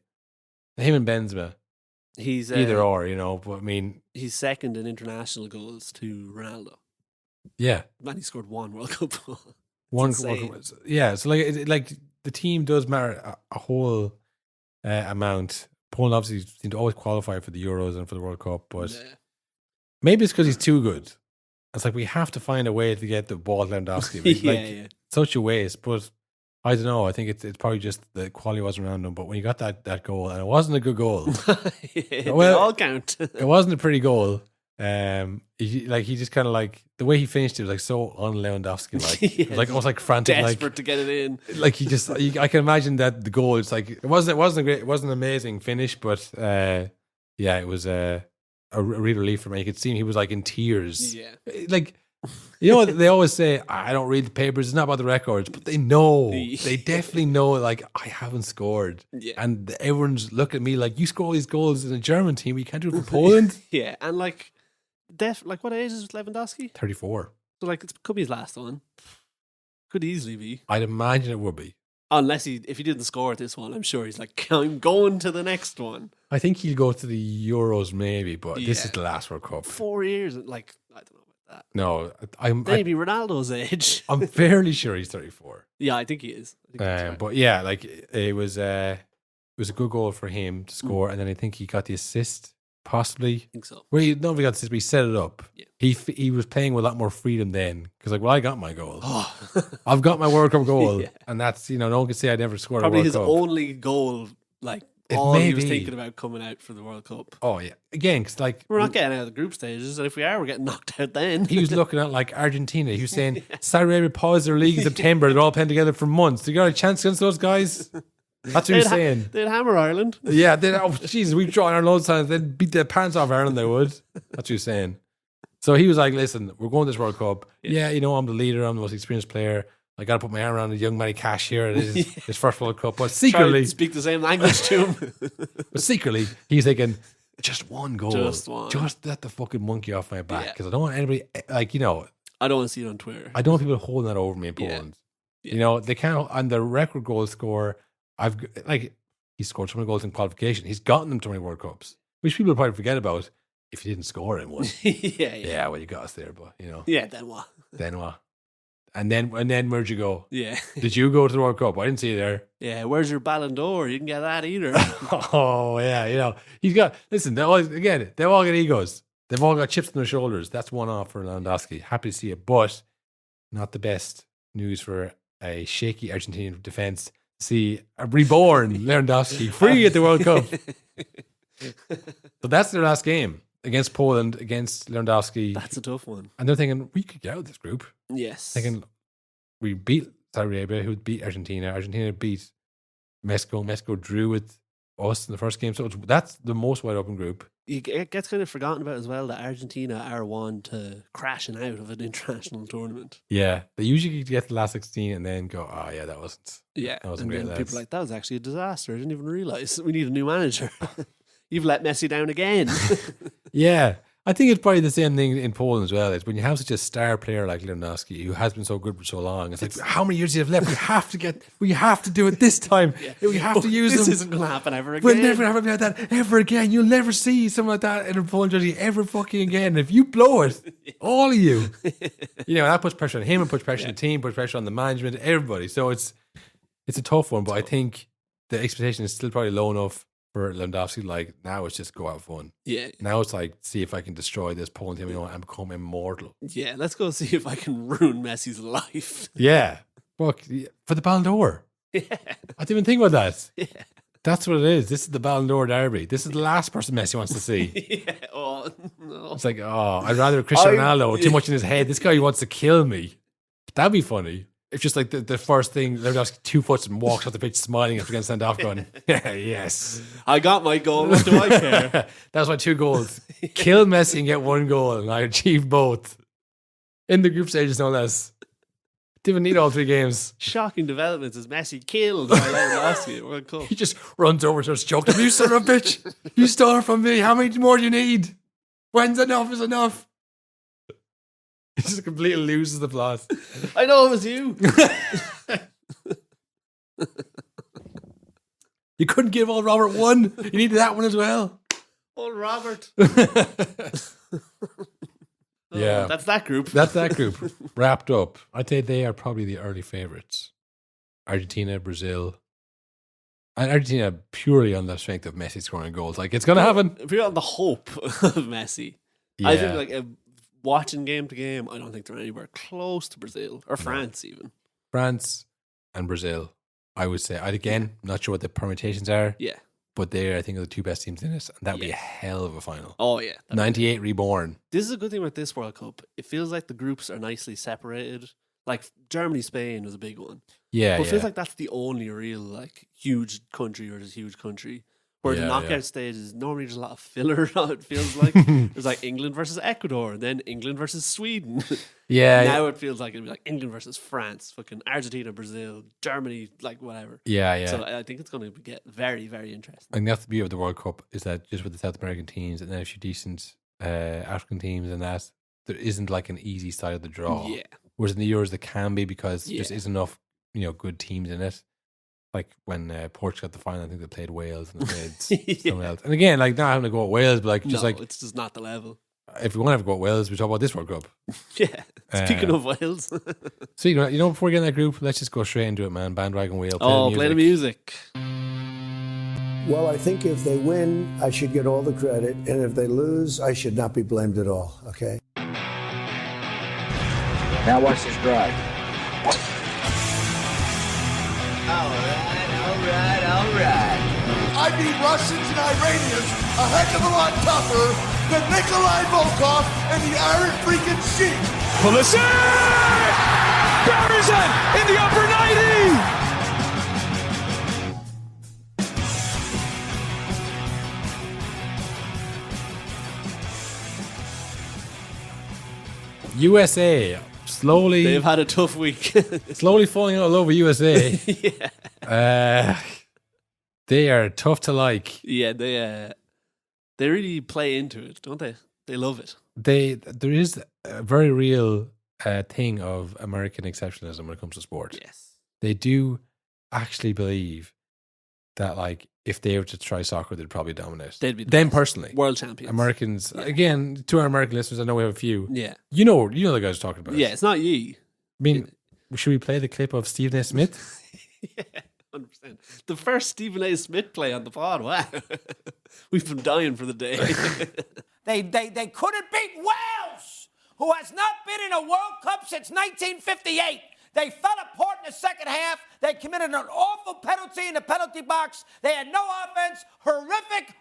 Him and Benzema. He's either or, but I mean, he's second in international goals to Ronaldo. Yeah. Man, he scored one World Cup goal. One World Cup. Yeah. So like the team does matter a whole amount. Poland obviously seem to always qualify for the Euros and for the World Cup, but maybe it's because he's too good. It's like we have to find a way to get the ball to Lewandoski. Such a waste, but I don't know. I think it's probably just the quality wasn't around him. But when you got that goal, and it wasn't a good goal. They all count. It wasn't a pretty goal, He just kind of like the way he finished it was like so on Lewandoski, like it was like almost like frantic, desperate to get it in. Like he just, I can imagine that the goal. It's like it wasn't great, it wasn't an amazing finish, but it was a real relief for me. You could see him; he was like in tears. Yeah, like. You know what they always say, I don't read the papers, it's not about the records, but they know. They definitely know, like, I haven't scored. Yeah. And everyone's looking at me like, you score all these goals in a German team, you can't do it for Poland? Yeah, and like what age is Lewandoski? 34. So like it could be his last one. Could easily be. I'd imagine it would be. Unless if he didn't score at this one, I'm sure he's like, I'm going to the next one. I think he'll go to the Euros maybe, but this is the last World Cup. 4 years, like, I don't know. That. No, maybe Ronaldo's age. I'm fairly sure he's 34. Yeah, I think he is. Right. But yeah, like it was a good goal for him to score, and then I think he got the assist, possibly. I think so. Well, he got the assist, but he set it up. Yeah. He was playing with a lot more freedom then because I got my goal. I've got my World Cup goal, and that's no one can say I never scored probably a World Cup. Probably his only goal, like. He was thinking about coming out for the World Cup. Oh yeah, again, because like we're not getting out of the group stages, and if we are, we're getting knocked out. Then he was looking at like Argentina. He was saying Saudi Arabia paused their league in September. They're all playing together for months. They got a chance against those guys. That's what he was saying. They'd hammer Ireland. Yeah, Jesus, we've drawn our loads of times. They'd beat their pants off Ireland. They would. That's what he was saying. So he was like, "Listen, we're going to this World Cup. Yeah, I'm the leader. I'm the most experienced player. I got to put my arm around the young Matty Cash here. It is his first World Cup. But secretly, speak the same language to him. But secretly, he's thinking, just one goal. Just one. Just let the fucking monkey off my back. Because I don't want anybody, I don't want to see it on Twitter. I don't want people holding that over me in Poland. Yeah. They can't, on the record goal score, he scored so many goals in qualification. He's gotten them to many World Cups, which people probably forget about if he didn't score in one. Yeah, well, you got us there, but, Yeah, then what? Then what? And then where'd you go? Yeah. Did you go to the World Cup? I didn't see you there. Yeah, where's your Ballon d'Or? You didn't get that either. Oh, yeah, he's got, listen, they all got egos. They've all got chips on their shoulders. That's one off for Lewandoski. Happy to see it, but not the best news for a shaky Argentinian defense. See a reborn Lewandoski free at the World Cup. So that's their last game against Poland, against Lewandoski. That's a tough one. And they're thinking, we could get out of this group. Yes. Thinking, we beat Saudi Arabia, who beat Argentina. Argentina beat Mexico. Mexico drew with us in the first game. So that's the most wide open group. It gets kind of forgotten about as well that Argentina are one to crashing out of an international tournament. Yeah. They usually get to the last 16 and then go, oh, yeah, that wasn't. Yeah. That wasn't and great. Then people are like, that was actually a disaster. I didn't even realize. We need a new manager. You've let Messi down again. Yeah. I think it's probably the same thing in Poland as well. It's when you have such a star player like Lewandoski who has been so good for so long. It's like, how many years do you have left? We have to do it this time. Yeah. We have to use this them. This isn't going to happen ever again. We'll never have it like that ever again. You'll never see something like that in a Poland jersey ever fucking again. If you blow it, all of you, that puts pressure on him and puts pressure on the team, puts pressure on the management, everybody. So it's a tough one, but I think the expectation is still probably low enough for Lewandoski. Like, now it's just go out fun. Yeah. Now it's like, see if I can destroy this Poland team and become immortal. Yeah, let's go see if I can ruin Messi's life. Yeah. Look, for the Ballon d'Or. Yeah. I didn't even think about that. Yeah. That's what it is. This is the Ballon d'Or derby. This is the last person Messi wants to see. Yeah. Oh, no. It's like, I'd rather Cristiano Ronaldo too much in his head. This guy wants to kill me. That'd be funny. If just like the first thing, Lewandowski 2 foot and walks off the pitch smiling after getting sent off going, yeah, yes. I got my goal. What do I care? That's my 2 goals. Kill Messi and get 1 goal. And I achieved both. In the group stages, no less. Didn't need all 3 games. Shocking developments as Messi killed by Lewandoski at World Cup. He just runs over and starts choking him. You son of a bitch. You stole it from me. How many more do you need? When's enough is enough? He just completely loses the plot. I know it was you. You couldn't give old Robert 1. You needed that one as well. Old Robert. Yeah. That's that group. That's that group. Wrapped up. I'd say they are probably the early favourites. Argentina, Brazil. And Argentina purely on the strength of Messi scoring goals. Like, it's going to happen. Purely on the hope of Messi. Yeah. I think like watching game to game, I don't think they're anywhere close to Brazil or France even. France and Brazil, I would say. Not sure what the permutations are. Yeah. but they're, I think, are the two best teams in it, and that would be a hell of a final. Oh, yeah. 98 reborn. This is a good thing about this World Cup. It feels like the groups are nicely separated. Like, Germany-Spain was a big one. Yeah, But it feels like that's the only real, like, huge country versus huge country. Where the knockout stage is normally just a lot of filler, it feels like. There's like England versus Ecuador, and then England versus Sweden. Now it feels like it'd be like England versus France, fucking Argentina, Brazil, Germany, like whatever. Yeah. So I think it's going to get very, very interesting. And that's the beauty of the World Cup is that just with the South American teams and then a few decent African teams and that, there isn't like an easy side of the draw. Yeah. Whereas in the Euros there can be because there just isn't enough, good teams in it. Like when Portugal got the final, I think they played Wales and they played someone else. And again, like not having to go at Wales, but it's just not the level. If we want to have to go at Wales, we talk about this World Cup. Yeah. Speaking of Wales. Speaking of, before we get in that group, let's just go straight into it, man. Bandwagon wheel. Play the music. Well, I think if they win, I should get all the credit. And if they lose, I should not be blamed at all, okay? Now watch this drive. All right. I beat Russians and Iranians a heck of a lot tougher than Nikolai Volkov and the Iron freaking Sheik. Pulisic! Buries it in the upper 90! USA slowly. They've had a tough week. Slowly falling all over USA. Yeah. They are tough to like. Yeah, they really play into it, don't they? They love it. There is a very real thing of American exceptionalism when it comes to sport. Yes. They do actually believe that, like, if they were to try soccer, they'd probably dominate. They'd be them personally. World champions. Americans, again, to our American listeners, I know we have a few. Yeah. You know the guys we're talking about. Yeah, it's not ye. I mean, should we play the clip of Stephen A. Smith? Yeah. 100%. The first Stephen A. Smith play on the pod. Wow. We've been dying for the day. They couldn't beat Wales, who has not been in a World Cup since 1958. They fell apart in the second half. They committed an awful penalty in the penalty box. They had no offense. Horrific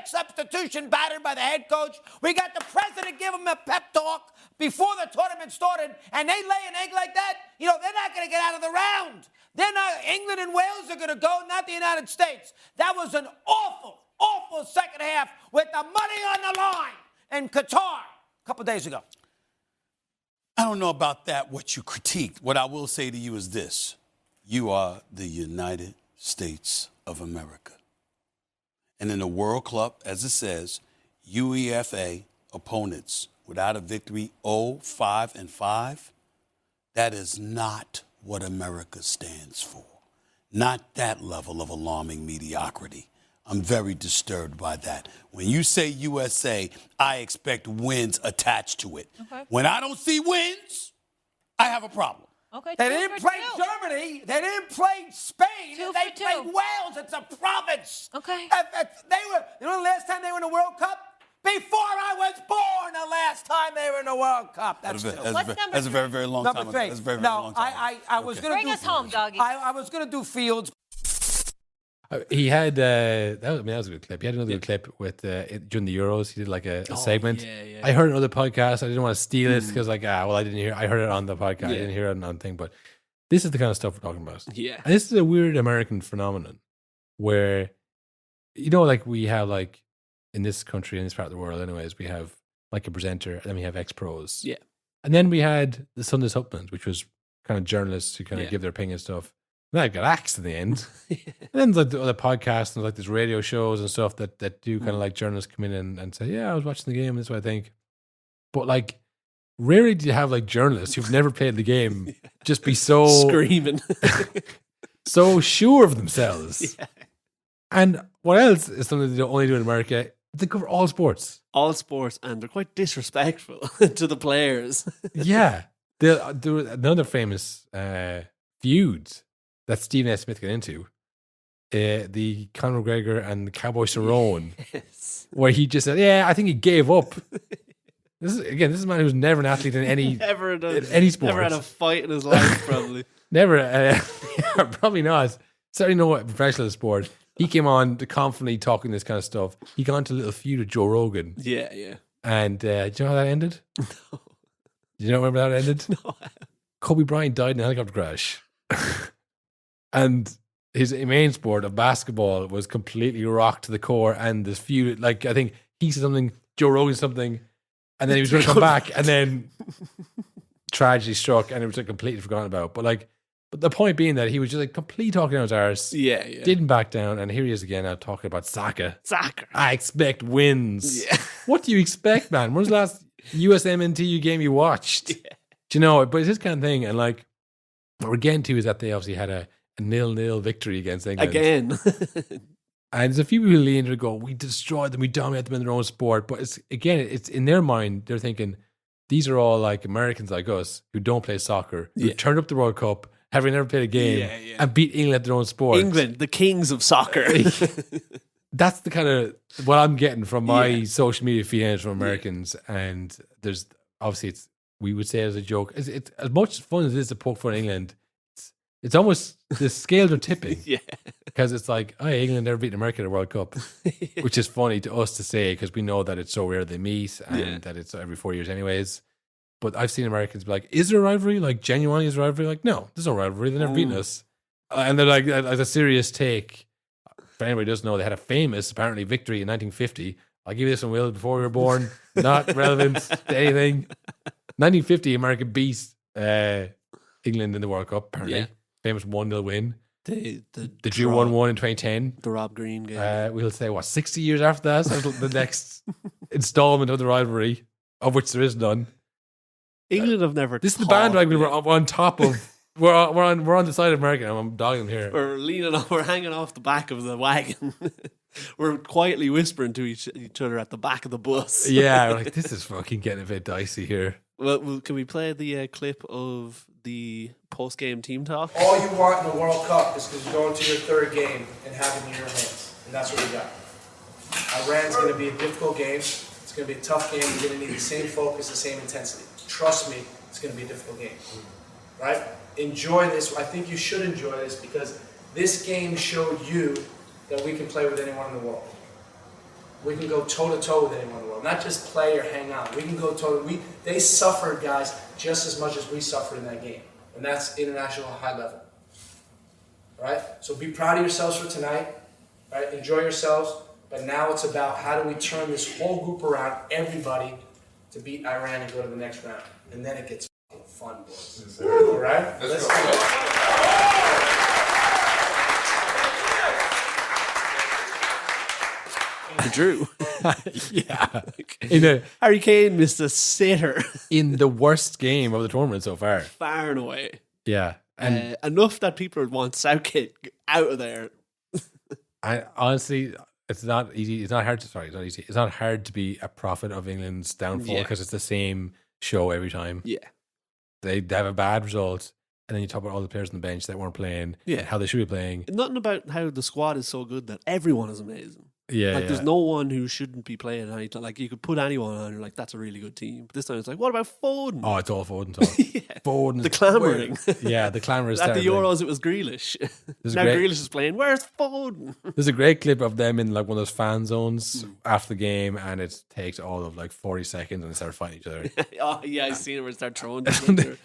substitution battered by the head coach. We got the president give them a pep talk before the tournament started, and they lay an egg like that. They're not going to get out of the round. They're not. England and Wales are going to go, not the United States. That was an awful second half with the money on the line in Qatar a couple days ago. I don't know about that, what you critiqued. What I will say to you is this. You are the United States of America. And in the World Cup, as it says, UEFA opponents without a victory 0-5-5, that is not what America stands for. Not that level of alarming mediocrity. I'm very disturbed by that. When you say USA, I expect wins attached to it. Okay. When I don't see wins, I have a problem. Okay. They didn't play Germany. They didn't play Spain. They played Wales. It's a province. Okay. They were. The last time they were in the World Cup? Before I was born, the last time they were in the World Cup. That's a very, very long time ago. That's a very, very long time ago. I was going to bring us home, doggy. I was going to do Fields. He had that was a good clip. He had another good clip with during the Euros. He did like a segment. Yeah. I heard another podcast. I didn't want to steal it because I didn't hear. I heard it on the podcast. I didn't hear it on the thing. But this is the kind of stuff we're talking about. Yeah, and this is a weird American phenomenon where like we have like in this country, in this part of the world, anyways, we have like a presenter, and then we have ex-pros. Yeah, and then we had the Sunday Supplement, which was kind of journalists who kind of give their opinion and stuff. And I got axed in the end. And then like the other podcasts and like there's radio shows and stuff that do kind of like journalists come in and say, yeah, I was watching the game, this is what I think. But like rarely do you have like journalists who've never played the game just be so screaming, so sure of themselves. Yeah. And what else is something they only do in America? They cover all sports. All sports, and they're quite disrespectful to the players. Yeah. There another famous feud that Stephen A. Smith got into, the Conor McGregor and the Cowboy Cerrone, where he just said, "Yeah, I think he gave up." This is a man who's never an athlete in any sport. Never had a fight in his life, probably. Never, probably not. Certainly no professional sport. He came on confidently talking this kind of stuff. He got into a little feud with Joe Rogan. Yeah. And do you know how that ended? No. Do you know remember how that ended? No. Kobe Bryant died in a helicopter crash. And his main sport of basketball was completely rocked to the core. And this feud, like, I think he said something, Joe Rogan something, and then he was going to come back, and then tragedy struck, and it was like completely forgotten about. But the point being that he was just like completely talking out his arse. Yeah. Didn't back down, and here he is again now talking about soccer. Soccer. I expect wins. Yeah. What do you expect, man? When's the last USMNTU game you watched? Yeah. Do you know? But it's this kind of thing, and like what we're getting to is that they obviously had a 0-0 victory against England. Again. And there's a few people who lean and go, we destroyed them, we dominate them in their own sport. But it's in their mind, they're thinking, these are all like Americans like us who don't play soccer, who turned up the World Cup, having never played a game, and beat England at their own sport. England, the kings of soccer. That's the kind of what I'm getting from my social media feed from Americans. And there's obviously, we would say it as a joke. It's as much fun as it is to poke fun at England. It's almost the scales are tipping. Because it's like, oh, England never beat America at a World Cup, which is funny to us to say because we know that it's so rare they meet and that it's every 4 years anyways. But I've seen Americans be like, is there a rivalry? Like, genuinely is there a rivalry? Like, no, there's no rivalry. They've never beaten us. And they're like, as a serious take, if anybody doesn't know, they had a famous, apparently, victory in 1950. I'll give you this one, Will, before we were born. Not relevant to anything. 1950, America beat England in the World Cup, apparently. Famous 1-0 win. They drew 1-1 in 2010. The Rob Green game. We'll say, 60 years after that? So the next installment of the rivalry, of which there is none. England have never. This is the bandwagon we're on top of. We're on the side of America. I'm dogging here. We're hanging off the back of the wagon. We're quietly whispering to each other at the back of the bus. Yeah, we're like, this is fucking getting a bit dicey here. Well, can we play the clip of the post-game team talk? All you want in the World Cup is because you're going to your third game and have it in your hands. And that's what we got. Iran's going to be a difficult game. It's going to be a tough game. You're going to need the same focus, the same intensity. Trust me, it's going to be a difficult game. Right? Enjoy this. I think you should enjoy this because this game showed you that we can play with anyone in the world. We can go toe-to-toe with anyone in the world. Not just play or hang out. We can go toe-to-toe. They suffered, guys, just as much as we suffered in that game. And that's international high level. All right? So be proud of yourselves for tonight. All right? Enjoy yourselves. But now it's about how do we turn this whole group around, everybody, to beat Iran and go to the next round. And then it gets fun, boys. All right? Let's go. Drew. Yeah. Harry Kane missed a sitter. In the worst game of the tournament so far. Far and away. Yeah. And enough that people would want Southgate out of there. I honestly, it's not easy. It's not hard to, sorry, it's not easy. It's not hard to be a prophet of England's downfall because it's the same show every time. Yeah. They have a bad result. And then you talk about all the players on the bench that weren't playing. Yeah. How they should be playing. Nothing about how the squad is so good that everyone is amazing. Yeah, there's no one who shouldn't be playing any time. Like you could put anyone on, you're like, that's a really good team. But this time it's like, what about Foden? Oh, it's all Foden talk. Foden, the clamouring. Yeah, the clamour is at the terrible. Euros. It was Grealish. Now Grealish is playing. Where's Foden? There's a great clip of them in like one of those fan zones after the game, and it takes all of like 40 seconds, and they start fighting each other. Oh yeah, I've seen it where they start throwing. They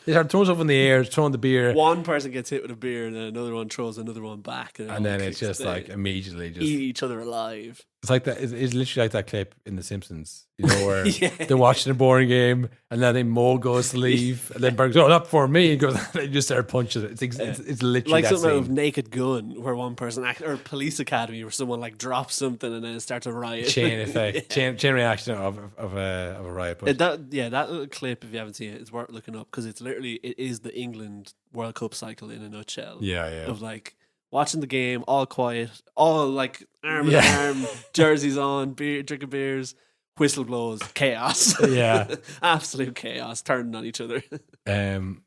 start throwing stuff in the air, throwing the beer. One person gets hit with a beer, and then another one throws another one back, and then it's just like immediately just eat each other alive. It's like that. It's literally like that clip in The Simpsons, you know, where they're watching a boring game, and then Mo goes to leave, and then Berg's, oh, not for me. He goes, they just start punching it. It's literally like that something out scene. of Naked Gun, where one person or Police Academy, where someone like drops something and then it starts a riot. Chain effect, chain reaction of a riot. But that little clip, if you haven't seen it, it's worth looking up because it is the England World Cup cycle in a nutshell. Yeah. Of like watching the game, all quiet, all like arm in arm, jerseys on, drinking beers, whistle blows, chaos. Yeah. Absolute chaos, turning on each other.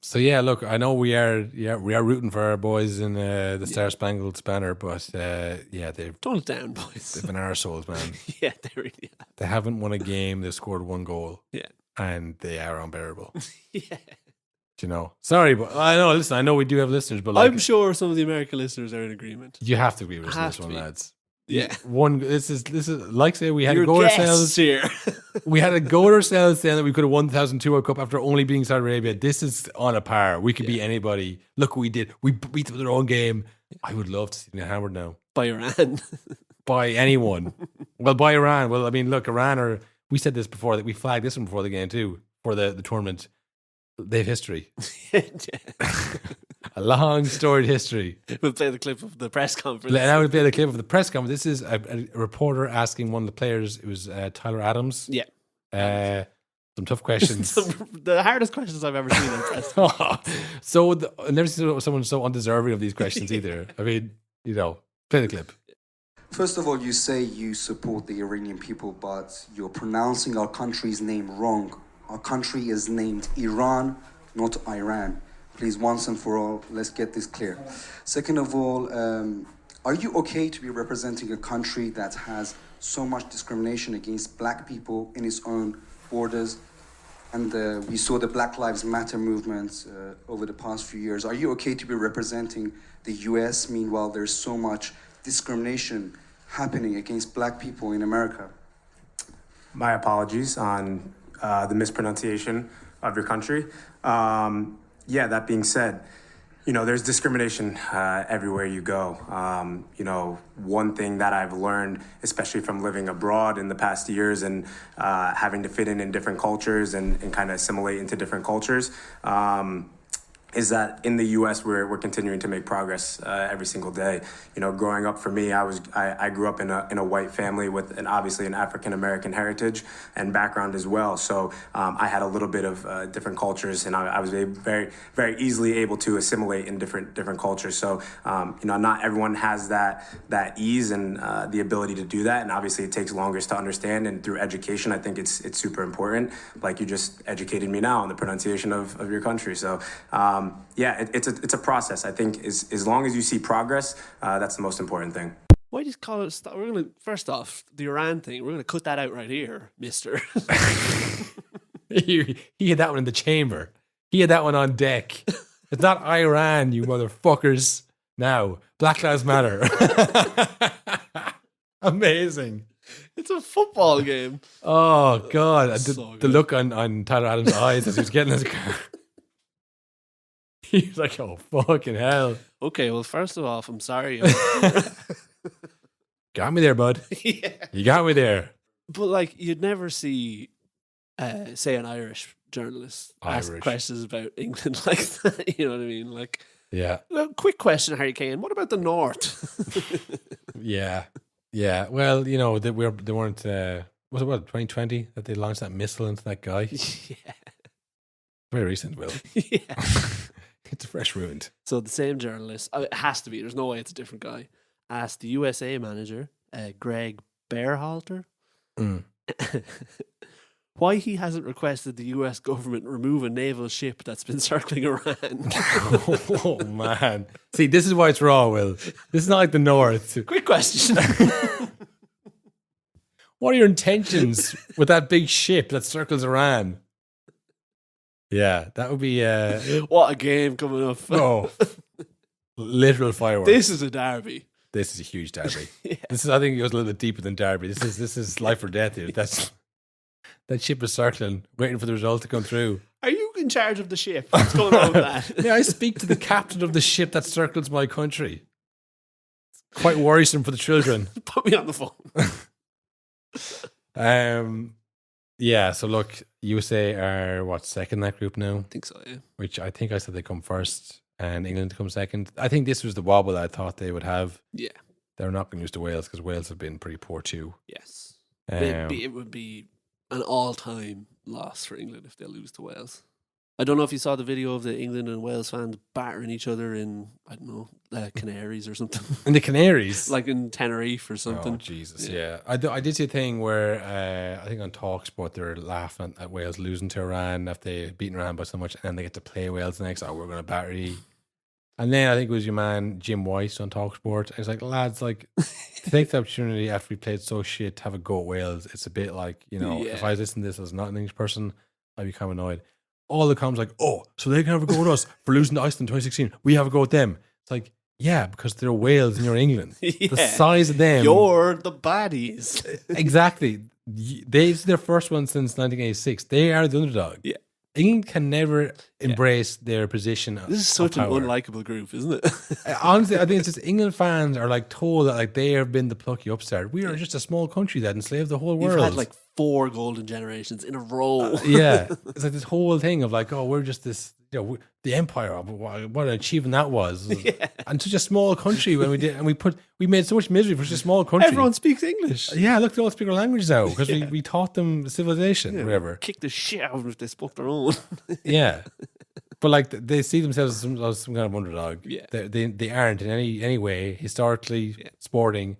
So yeah, look, I know we are rooting for our boys in the Star Spangled Banner, but they've tone it down, boys. They've been arseholes, man. Yeah, they really have. They haven't won a game. They've scored one goal. Yeah, and they are unbearable. Yeah. You know, sorry, but I know. Listen, I know we do have listeners, but like, I'm sure some of the American listeners are in agreement. You have to be with this one, lads. Yeah. This is like say we had to go ourselves here. We had to go ourselves saying that we could have won the 2002 World Cup after only beating Saudi Arabia. This is on a par. We could beat anybody. Look what we did. We beat them in their own game. I would love to see them hammered now. By Iran. By anyone. Well, by Iran. Well, I mean, look, Iran are, we said this before, that we flagged this one before the game too, for the tournament. They have history. A long storied history. We'll play the clip of the press conference. And I would play the clip of the press conference. This is a reporter asking one of the players. It was Tyler Adams. Yeah. Some tough questions. The hardest questions I've ever seen in press conference. I've never seen someone so undeserving of these questions either. I mean, play the clip. First of all, you say you support the Iranian people, but you're pronouncing our country's name wrong. Our country is named Iran, not Iran. Please, once and for all, let's get this clear. Second of all, are you okay to be representing a country that has so much discrimination against black people in its own borders? And we saw the Black Lives Matter movement over the past few years. Are you okay to be representing the US? Meanwhile, there's so much discrimination happening against black people in America. My apologies on the mispronunciation of your country. That being said, there's discrimination everywhere you go. One thing that I've learned, especially from living abroad in the past years and having to fit in different cultures and kind of assimilate into different cultures, is that in the U.S. we're continuing to make progress every single day. Growing up for me, I grew up in a white family with obviously an African American heritage and background as well. So I had a little bit of different cultures, and I was very very easily able to assimilate in different cultures. So not everyone has that ease and the ability to do that, and obviously it takes longer to understand. And through education, I think it's super important. Like you just educated me now on the pronunciation of your country. So. It's a process. I think as long as you see progress, that's the most important thing. Why do you call it? We're gonna first off the Iran thing. We're gonna cut that out right here, Mister. He had that one in the chamber. He had that one on deck. It's not Iran, you motherfuckers. Now, Black Lives Matter. Amazing. It's a football game. Oh God! The look on Tyler Adams' eyes as he was getting his car. He was like, oh, fucking hell. Okay, well, first of all, I'm sorry. Got me there, bud. Yeah. You got me there. But, you'd never see, say, an Irish journalist ask questions about England like that. You know what I mean? Yeah. Quick question, Harry Kane. What about the North? Yeah. Well, they weren't, was it 2020 that they launched that missile into that guy? Yeah. Very recent, Will. Yeah. It's a fresh wound. So the same journalist, it has to be, there's no way it's a different guy, asked the USA manager, Greg Berhalter, why he hasn't requested the US government remove a naval ship that's been circling Iran. Oh, man. See, this is why it's raw, Will. This is not like the North. Quick question. What are your intentions with that big ship that circles Iran? Yeah, that would be... what a game coming up. Oh, literal fireworks. This is a derby. This is a huge derby. Yeah. I think it goes a little bit deeper than derby. This is life or death here. That ship is circling, waiting for the result to come through. Are you in charge of the ship? What's going on with that? Yeah, I speak to the captain of the ship that circles my country. It's quite worrisome for the children. Put me on the phone. Yeah, so look, USA are second in that group now? I think so, yeah. Which I think I said they come first and England come second. I think this was the wobble that I thought they would have. Yeah. They're not going to lose to Wales because Wales have been pretty poor too. Yes. It would be an all-time loss for England if they lose to Wales. I don't know if you saw the video of the England and Wales fans battering each other in, I don't know, Canaries or something. In the Canaries? Like in Tenerife or something. Oh, Jesus, yeah. I did see a thing where I think on TalkSport they're laughing at Wales losing to Iran after they've beaten Iran by so much, and then they get to play Wales next. Oh, we're going to batter you. And then I think it was your man Jim Weiss on TalkSport. I was like, lads, to take the opportunity after we played so shit to have a go at Wales, it's a bit like, if I was listening to this as not an English person, I'd be kind of annoyed. All the comments oh, so they can have a go with us for losing to Iceland in 2016. We have a go with them. It's like, Yeah, because they're Wales and you're England. Yeah. The size of them. You're the baddies. Exactly. This is their first one since 1986. They are the underdog. Yeah. England can never embrace their position. This is such an unlikable group, isn't it? Honestly, I think it's just England fans are like told that like they have been the plucky upstart. We are just a small country that enslaved the whole world. You've had like 4 golden generations in a row. Yeah. It's like this whole thing of like, oh, we're just this, the empire. What an achievement that was. Yeah. And such a small country when we did, and we made so much misery for such a small country. Everyone speaks English. Yeah, look, they all speak our language now because we taught them civilization, whatever. Kick the shit out of them if they spoke their own. Yeah. But like they see themselves as some kind of underdog. Yeah. They aren't in any way historically sporting.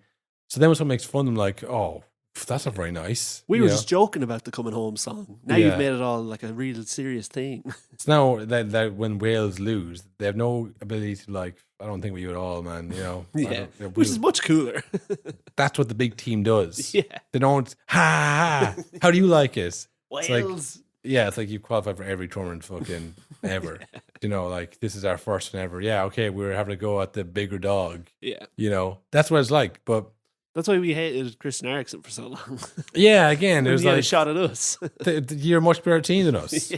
So then when someone makes fun of them, like, oh, that's not very nice. We were just joking about the coming home song. Now you've made it all like a real serious thing. It's now that when Wales lose, they have no ability to like, I don't think we do at all, man. Yeah. Which is much cooler. That's what the big team does. Yeah. They don't, ha, how do you like it? Wales. It's like you qualify for every tournament fucking ever. Like this is our first one ever. Yeah, okay, we're having a go at the bigger dog. Yeah. That's what it's like. But that's why we hated Christian Eriksen for so long. Yeah, again, it was like a shot at us. You're a much better team than us.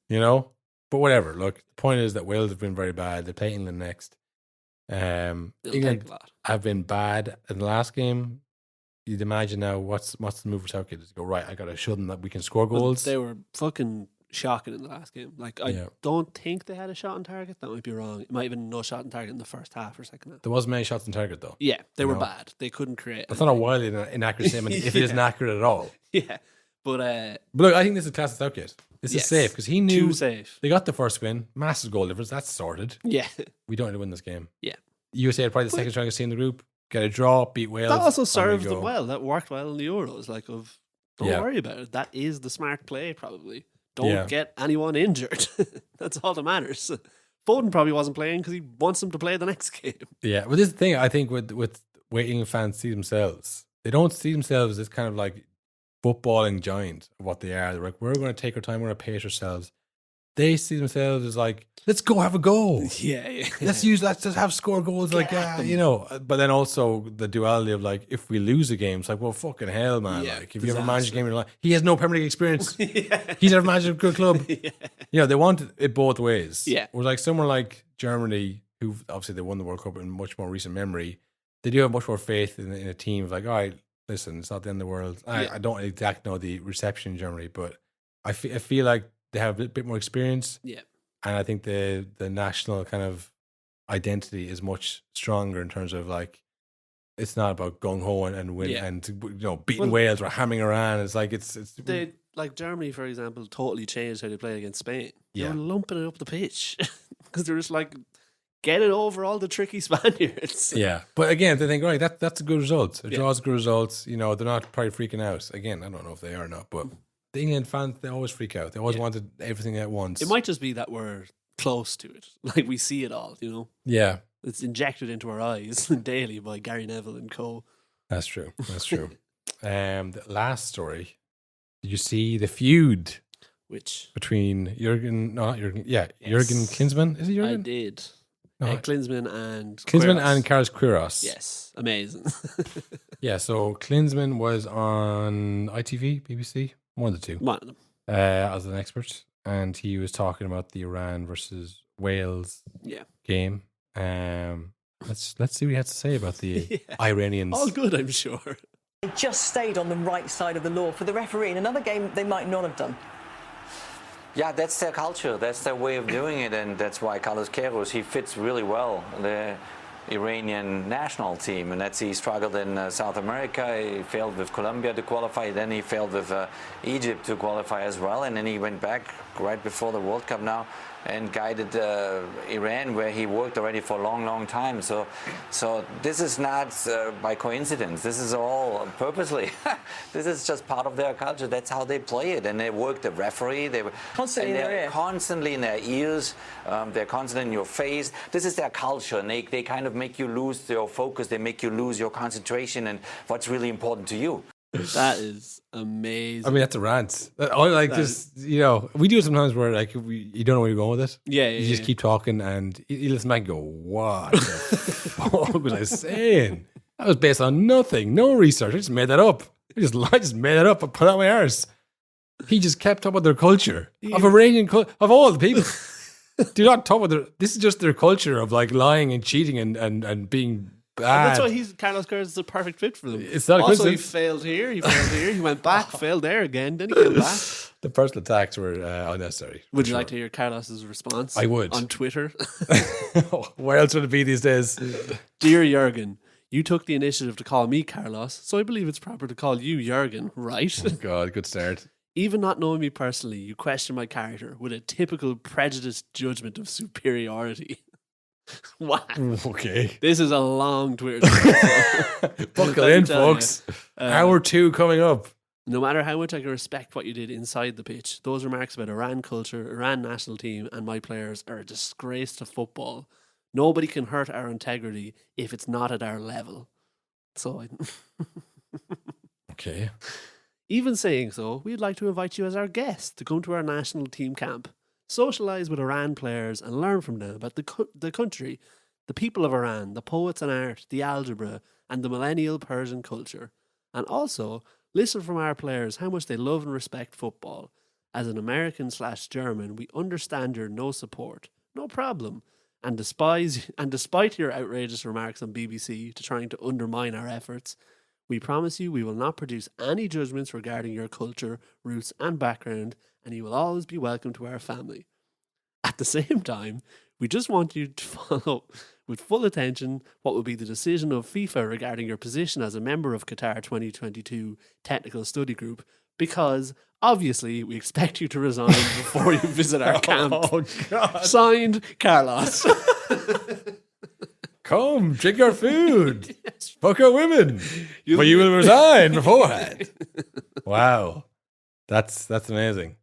Yeah. But whatever. Look, the point is that Wales have been very bad. They play England next. England have been bad in the last game. You'd imagine now what's the move for Southgate is to go, right, I got to show them that we can score goals. They were fucking shocking in the last game. Like, I don't think they had a shot on target. That might be wrong. It might have been no shot on target in the first half or second half. There wasn't many shots on target, though. Yeah, they were bad. They couldn't create. That's not a wildly inaccurate statement if it isn't accurate at all. Yeah. But look, I think this is classic Southgate. This is safe because he knew too safe. They got the first win. Massive goal difference. That's sorted. Yeah. We don't need to win this game. Yeah. USA are probably the second strongest team in the group. Get a draw, beat Wales. That also served them well. That worked well in the Euros. Like, don't worry about it. That is the smart play, probably. Don't get anyone injured. That's all that matters. Foden probably wasn't playing because he wants them to play the next game. Yeah, well, this is the thing I think with where England fans see themselves. They don't see themselves as kind of like footballing giant of what they are. They're like, we're going to take our time, we're going to pace ourselves. They see themselves as like, let's go have a goal. Yeah. Let's just have score goals. But then also the duality of like, if we lose a game, it's like, well, fucking hell, man. Yeah, like, if you ever managed a game in your life, he has no Premier League experience. He's never managed a good club. They want it both ways. Yeah. Or like somewhere like Germany, who obviously they won the World Cup in much more recent memory, they do have much more faith in a team of like, all right, listen, it's not the end of the world. I don't exactly know the reception in Germany, but I feel like they have a bit more experience. Yeah. And I think the national kind of identity is much stronger in terms of like, it's not about gung ho and win and beating Wales or hammering around. It's like it's they like Germany, for example, totally changed how they play against Spain. Yeah. They were lumping it up the pitch because they're just like, get it over all the tricky Spaniards. Yeah. But again, they think, right, that's a good result. A draw's a good result. They're not probably freaking out. Again, I don't know if they are or not, but the England fans, they always freak out. They always wanted everything at once. It might just be that we're close to it. Like, we see it all, Yeah. It's injected into our eyes daily by Gary Neville and co. That's true. The last story, did you see the feud? Which? Between Jurgen Klinsmann? Is it Jurgen? I did. Klinsmann and Carlos Queiroz. Yes, amazing. Yeah, so Klinsmann was on ITV, BBC, one of the two. One of them. As an expert, and he was talking about the Iran versus Wales game. Let's see what he has to say about the Iranians. All good, I'm sure. They just stayed on the right side of the law. For the referee, in another game, they might not have done. Yeah, that's their culture. That's their way of doing it, and that's why Carlos Queiroz, he fits really well the Iranian national team, and that's he struggled in South America. He failed with Colombia to qualify, then he failed with Egypt to qualify as well, and then he went back right before the World Cup now and guided Iran, where he worked already for a long time. So this is not by coincidence. This is all purposely. This is just part of their culture. That's how they play it, and they work the referee. They constantly in their ear. Constantly in their ears. They're constantly in your face. This is their culture, and they kind of make you lose your focus. They make you lose your concentration and what's really important to you. That is amazing. I mean, that's a rant. We do it sometimes where you don't know where you're going with it. Yeah, you just keep talking, and you listen back and go, "What the What was I saying? That was based on nothing, no research. I just made that up. I just made it up and put it on my arse. He just kept up with their culture of Iranian of all the people. Do not talk about this is just their culture of like lying and cheating and being bad. And that's why Carlos Queiroz is a perfect fit for them. It's not also, he failed here, he went back, failed there again, then he came back. The personal attacks were unnecessary. Would you like to hear Carlos's response? I would. On Twitter. Where else would it be these days? Dear Jurgen, you took the initiative to call me Carlos, so I believe it's proper to call you Jurgen, right? Oh God, good start. Even not knowing me personally, you question my character with a typical prejudiced judgment of superiority. Wow. Okay. This is a long Twitter. Buckle in, folks. Hour 2 coming up. No matter how much I can respect what you did inside the pitch, those remarks about Iran culture, Iran national team, and my players are a disgrace to football. Nobody can hurt our integrity if it's not at our level. So, okay. Even saying so, we'd like to invite you as our guest to come to our national team camp, socialise with Iran players and learn from them about the country, the people of Iran, the poets and art, the algebra, and the millennial Persian culture. And also, listen from our players how much they love and respect football. As an American/German, we understand your no support, no problem, and despite your outrageous remarks on BBC to trying to undermine our efforts, we promise you we will not produce any judgments regarding your culture, roots and background, and you will always be welcome to our family. At the same time, we just want you to follow with full attention what will be the decision of FIFA regarding your position as a member of Qatar 2022 Technical Study Group, because obviously we expect you to resign before you visit our camp. Oh, God. Signed, Carlos. Come, drink our food. Yes. Fuck our women. But you will resign beforehand. Wow. That's amazing.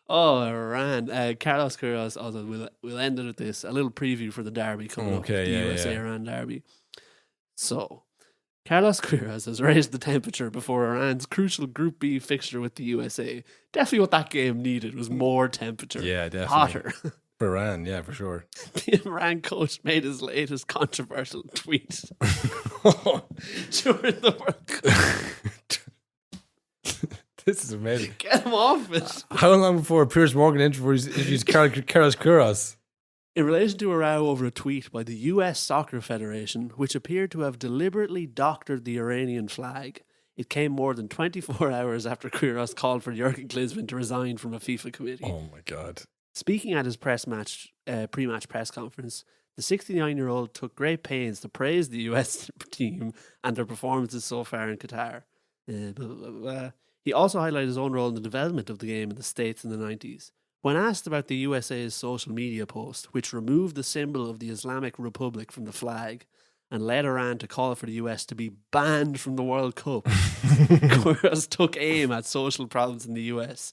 Oh, Iran. Carlos Queiroz, also, we'll end it with this. A little preview for the derby coming up. The USA-Iran derby. So, Carlos Queiroz has raised the temperature before Iran's crucial Group B fixture with the USA. Definitely what that game needed was more temperature. Yeah, definitely. Hotter. For Iran, yeah, for sure. The Iran coach made his latest controversial tweet during the World Cup. This is amazing. Get him off it. How long before Piers Morgan interviews Carlos Queiroz? In relation to a row over a tweet by the US Soccer Federation, which appeared to have deliberately doctored the Iranian flag, it came more than 24 hours after Queiroz called for Jurgen Klinsmann to resign from a FIFA committee. Oh my God. Speaking at his pre-match press conference, the 69-year-old took great pains to praise the US team and their performances so far in Qatar. He also highlighted his own role in the development of the game in the States in the 90s. When asked about the USA's social media post, which removed the symbol of the Islamic Republic from the flag and led Iran to call for the US to be banned from the World Cup, Queiroz took aim at social problems in the US.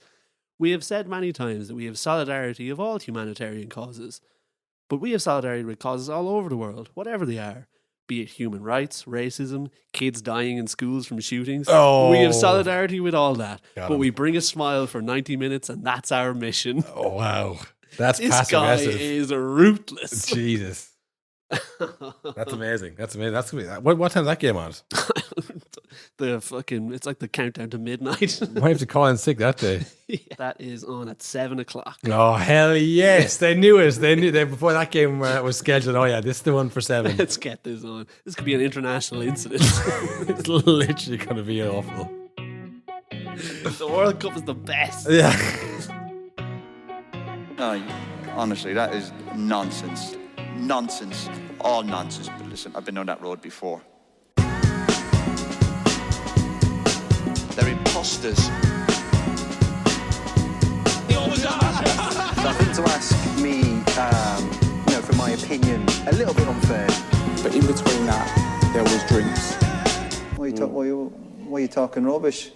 We have said many times that we have solidarity of all humanitarian causes, but we have solidarity with causes all over the world, whatever they are, be it human rights, racism, kids dying in schools from shootings. Oh. We have solidarity with all that, but we bring a smile for 90 minutes and that's our mission. Oh, wow. That's this passive guy aggressive. is ruthless. Jesus. That's amazing. That's amazing. That's gonna be, what time's that game on? It's like the countdown to midnight. Might have to call in sick that day. Yeah, that is on at 7:00. Oh hell yes! They knew it. They knew before that game was scheduled. Oh yeah, this is the one for 7. Let's get this on. This could be an international incident. It's literally going to be awful. The World Cup is the best. Yeah. No, honestly, that is nonsense. Nonsense. All nonsense. But listen, I've been on that road before. They're imposters. Nothing to ask me, for my opinion, a little bit unfair. But in between that, there was drinks. Why are you talking rubbish?